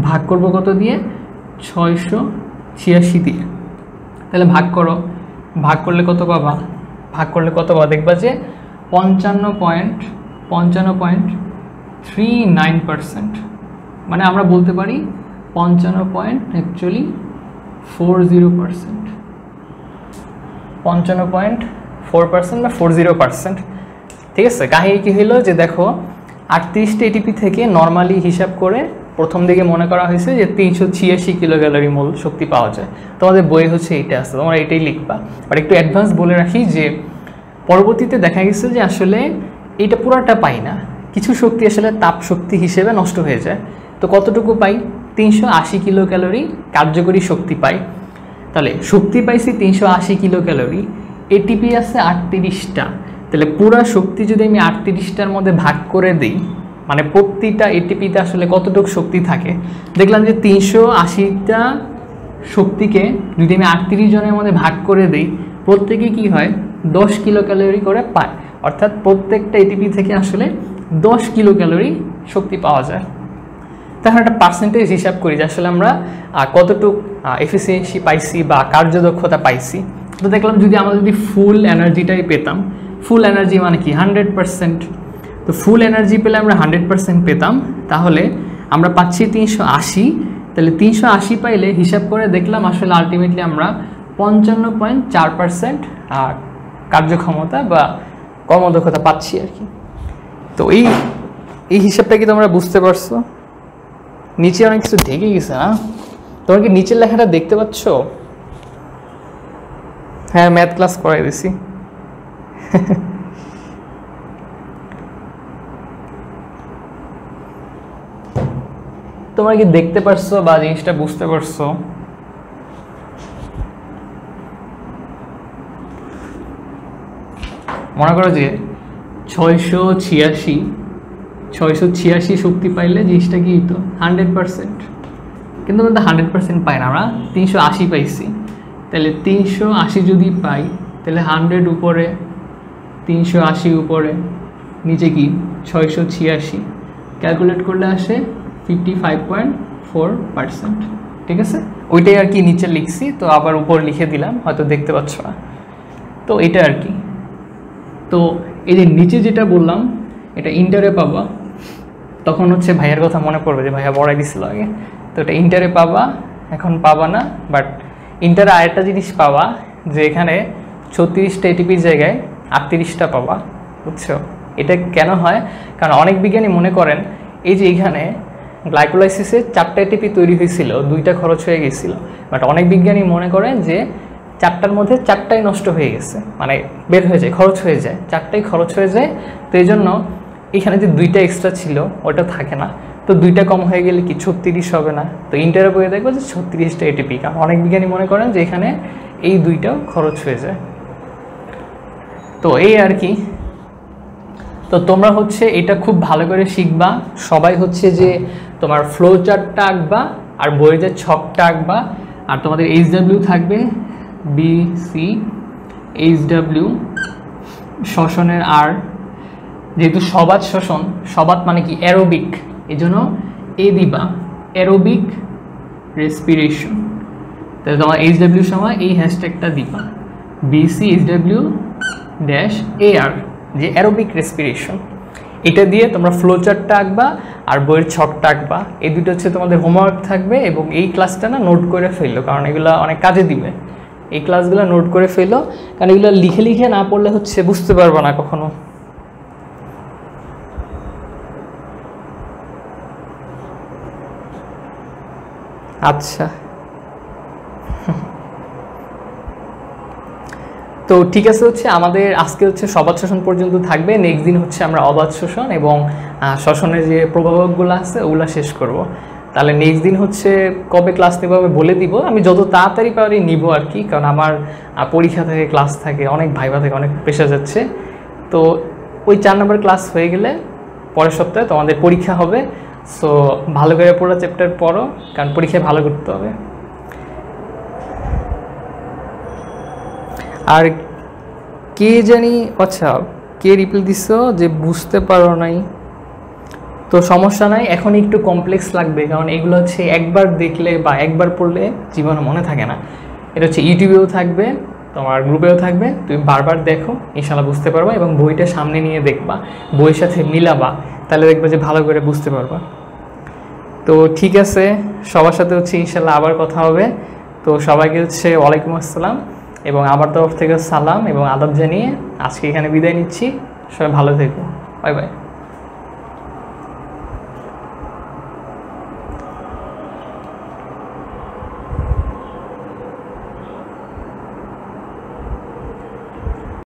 ভাগ করব কত দিয়ে 686 দিয়ে। তাহলে ভাগ করলে কত পাবা, দেখবা যে 55.39%, মানে আমরা বলতে পারি 55.40%, 55.4% বা 40%। ঠিক আছে, কাহিনী কী হইলো যে দেখো 38টা এটিপি থেকে নর্মালি হিসাব করে প্রথম দিকে মনে করা হয়েছে যে 386 কিলো ক্যালোরি মোল শক্তি পাওয়া যায়। তোমাদের বই হচ্ছে এইটা আছে, তোমরা এটাই লিখবা। আর একটু অ্যাডভান্স বলে রাখি যে পরবর্তীতে দেখা গেছে যে আসলে এইটা পুরাটা পাই না, কিছু শক্তি আসলে তাপ শক্তি হিসেবে নষ্ট হয়ে যায়। তো কতটুকু পাই, 380 কিলো ক্যালোরি কার্যকরী শক্তি পাই। তাহলে শক্তি পাইছি 380 কিলো ক্যালোরি, এটিপি আছে 38টা। তাহলে পুরা শক্তি যদি আমি 38টার মধ্যে ভাগ করে দিই, মানে প্রতিটা এটিপিতে আসলে কতটুকু শক্তি থাকে, দেখলাম যে 380টা শক্তিকে যদি আমি 38 জনের মধ্যে ভাগ করে দিই, প্রত্যেকে কি হয় 10 কিলো ক্যালোরি করে পায়। অর্থাৎ প্রত্যেকটা এটিপি থেকে আসলে 10 কিলো ক্যালোরি শক্তি পাওয়া যায়। তখন একটা পার্সেন্টেজ হিসাব করি যে আসলে আমরা কতটুকু এফিসিয়েন্সি পাইছি বা কার্যদক্ষতা পাইছি। তো দেখলাম যদি আমরা ফুল এনার্জিটাই পেতাম, ফুল এনার্জি মানে কি 100%, তো ফুল এনার্জি পেলে আমরা 100% পেতাম, তাহলে আমরা পাচ্ছি 380। তাহলে 380 পাইলে হিসাব করে দেখলাম আসলে আলটিমেটলি আমরা 55.4% কার্যক্ষমতা বা কর্মদক্ষতা পাচ্ছি আর কি। তো এই হিসাবটা কি তোমরা বুঝতে পারছো? নিচে অনেক কিছু ঢেকে গেছে না, তোমরা কি নিচের লেখাটা দেখতে পাচ্ছ? হ্যাঁ, ম্যাথ ক্লাস করাই দিছি। তোমরা কি দেখতে পারছো বা জিনিসটা বুঝতে পারছো? মনে করো যে 686 শক্তি পাইলে জিনিসটা কি হতো 100%, কিন্তু আমরা 100% পাই না, আমরা 380 পাইছি। তাহলে 380 যদি পাই, তাহলে 100 উপরে 380 উপরে নিচে কি 686, ক্যালকুলেট করলে আসে 55.4%। ঠিক আছে, ওইটাই আর কি নিচে লিখছি, তো আবার উপর লিখে দিলাম, হয়তো দেখতে পাচ্ছ না। তো এটা আর কি। তো এই যে নিচে যেটা বললাম এটা ইন্টারে পাবা, তখন হচ্ছে ভাইয়ার কথা মনে পড়বে যে ভাইয়া পড়াই দিছিল আগে। তো এটা ইন্টারে পাবা, এখন পাবা না, বাট ইন্টারে আরেকটা জিনিস পাবা যে এখানে 36টা এটিপির জায়গায় 38টা পাবা। বুঝছো এটা কেন হয়? কারণ অনেক বিজ্ঞানী মনে করেন এই যে এখানে গ্লাইকোলাইসিসে 4টা এটিপি তৈরি হয়েছিল, 2টা খরচ হয়ে গেছিল, বাট অনেক বিজ্ঞানী মনে করেন যে 4টার মধ্যে 4টাই নষ্ট হয়ে গেছে, মানে বের হয়ে যায়, খরচ হয়ে যায়, 4টাই খরচ হয়ে যায়। তো এই জন্য এখানে যে 2টা এক্সট্রা ছিল ওটা থাকে না, তো 2টা কম হয়ে গেলে কি 36 হবে না? তো ইন্টারে বইয়ে দেখবো যে 36টা এটিপি, কারণ অনেক বিজ্ঞানী মনে করেন যে এখানে এই 2টাও খরচ হয়ে যায়। তো এই আর কি। তো তোমরা হচ্ছে এটা খুব ভালো করে শিখবা, সবাই হচ্ছে যে তোমার ফ্লো চার্টটা আঁকবা আর বইয়ের যে ছকটা আঁকবা, আর তোমাদের এইচডব্লিউ থাকবে বিসি, এইচডব্লিউ শ্বসনের আর, যেহেতু সবাত শ্বসন, সবাত মানে কি অ্যারোবিক, এই জন্য এ দিবা অ্যারোবিক রেসপিরেশন। তাহলে তোমার এইচডব্লিউ সময় এই হ্যাশট্যাগটা দিবা বিসি এইচডব্লিউ ড্যাশ এআর, যে অ্যারোবিক রেসপিরেশন। এটা দিয়ে তোমরা ফ্লো চার্টটা আঁকবা আর বইয়ের ছকটা আঁকবা। এই দুটো হচ্ছে তোমাদের হোমওয়ার্ক থাকবে, এবং এই ক্লাসটা না নোট করে ফেললো, কারণ এগুলো অনেক কাজে দিবে। এই ক্লাসগুলো নোট করে ফেলো, কারণ এগুলো লিখে লিখে না পড়লে হচ্ছে বুঝতে পারবো না কখনো। আচ্ছা, তো ঠিক আছে, হচ্ছে আমাদের আজকে হচ্ছে সবাত শ্বসন পর্যন্ত থাকবে। নেক্সট দিন হচ্ছে আমরা অবাত শ্বসন এবং শ্বসনের যে প্রভাবকগুলো আছে ওগুলো শেষ করব। তাহলে নেক্সট দিন হচ্ছে কবে ক্লাস নেব আমি বলে দিব, আমি যত তাড়াতাড়ি পারি নিব আর কি, কারণ আমার পরীক্ষা থাকে, ক্লাস থাকে, অনেক ভাইবা থাকে, অনেক প্রেশার যাচ্ছে। তো ওই 4 নম্বর ক্লাস হয়ে গেলে পরের সপ্তাহে তোমাদের পরীক্ষা হবে। সো ভালো করে পুরো চ্যাপ্টার পড়ো, কারণ পরীক্ষায় ভালো করতে হবে। আর কে জানি, আচ্ছা কে রিপ্লাই দিছ যে বুঝতে পারো নাই, তো সমস্যা নাই, এখন একটু কমপ্লেক্স লাগবে, কারণ এগুলো হচ্ছে একবার দেখলে বা একবার পড়লে জীবনে মনে থাকে না। এটা হচ্ছে ইউটিউবেও থাকবে, তোমার গ্রুপেও থাকবে, তুমি বারবার দেখো, ইনশাল্লাহ বুঝতে পারবা, এবং বইটা সামনে নিয়ে দেখবা, বইয়ের সাথে মিলাবা, তাহলে দেখবে যে ভালো করে বুঝতে পারবা। তো ঠিক আছে, সবার সাথে হচ্ছে ইনশাল্লাহ আবার কথা হবে। তো সবাইকে হচ্ছে ওয়ালাইকুম আসসালাম, এবং আমার তরফ থেকে সালাম এবং আদব জানিয়ে আজকে এখানে বিদায় নিচ্ছি। সবাই ভালো থেকো, বাই বাই।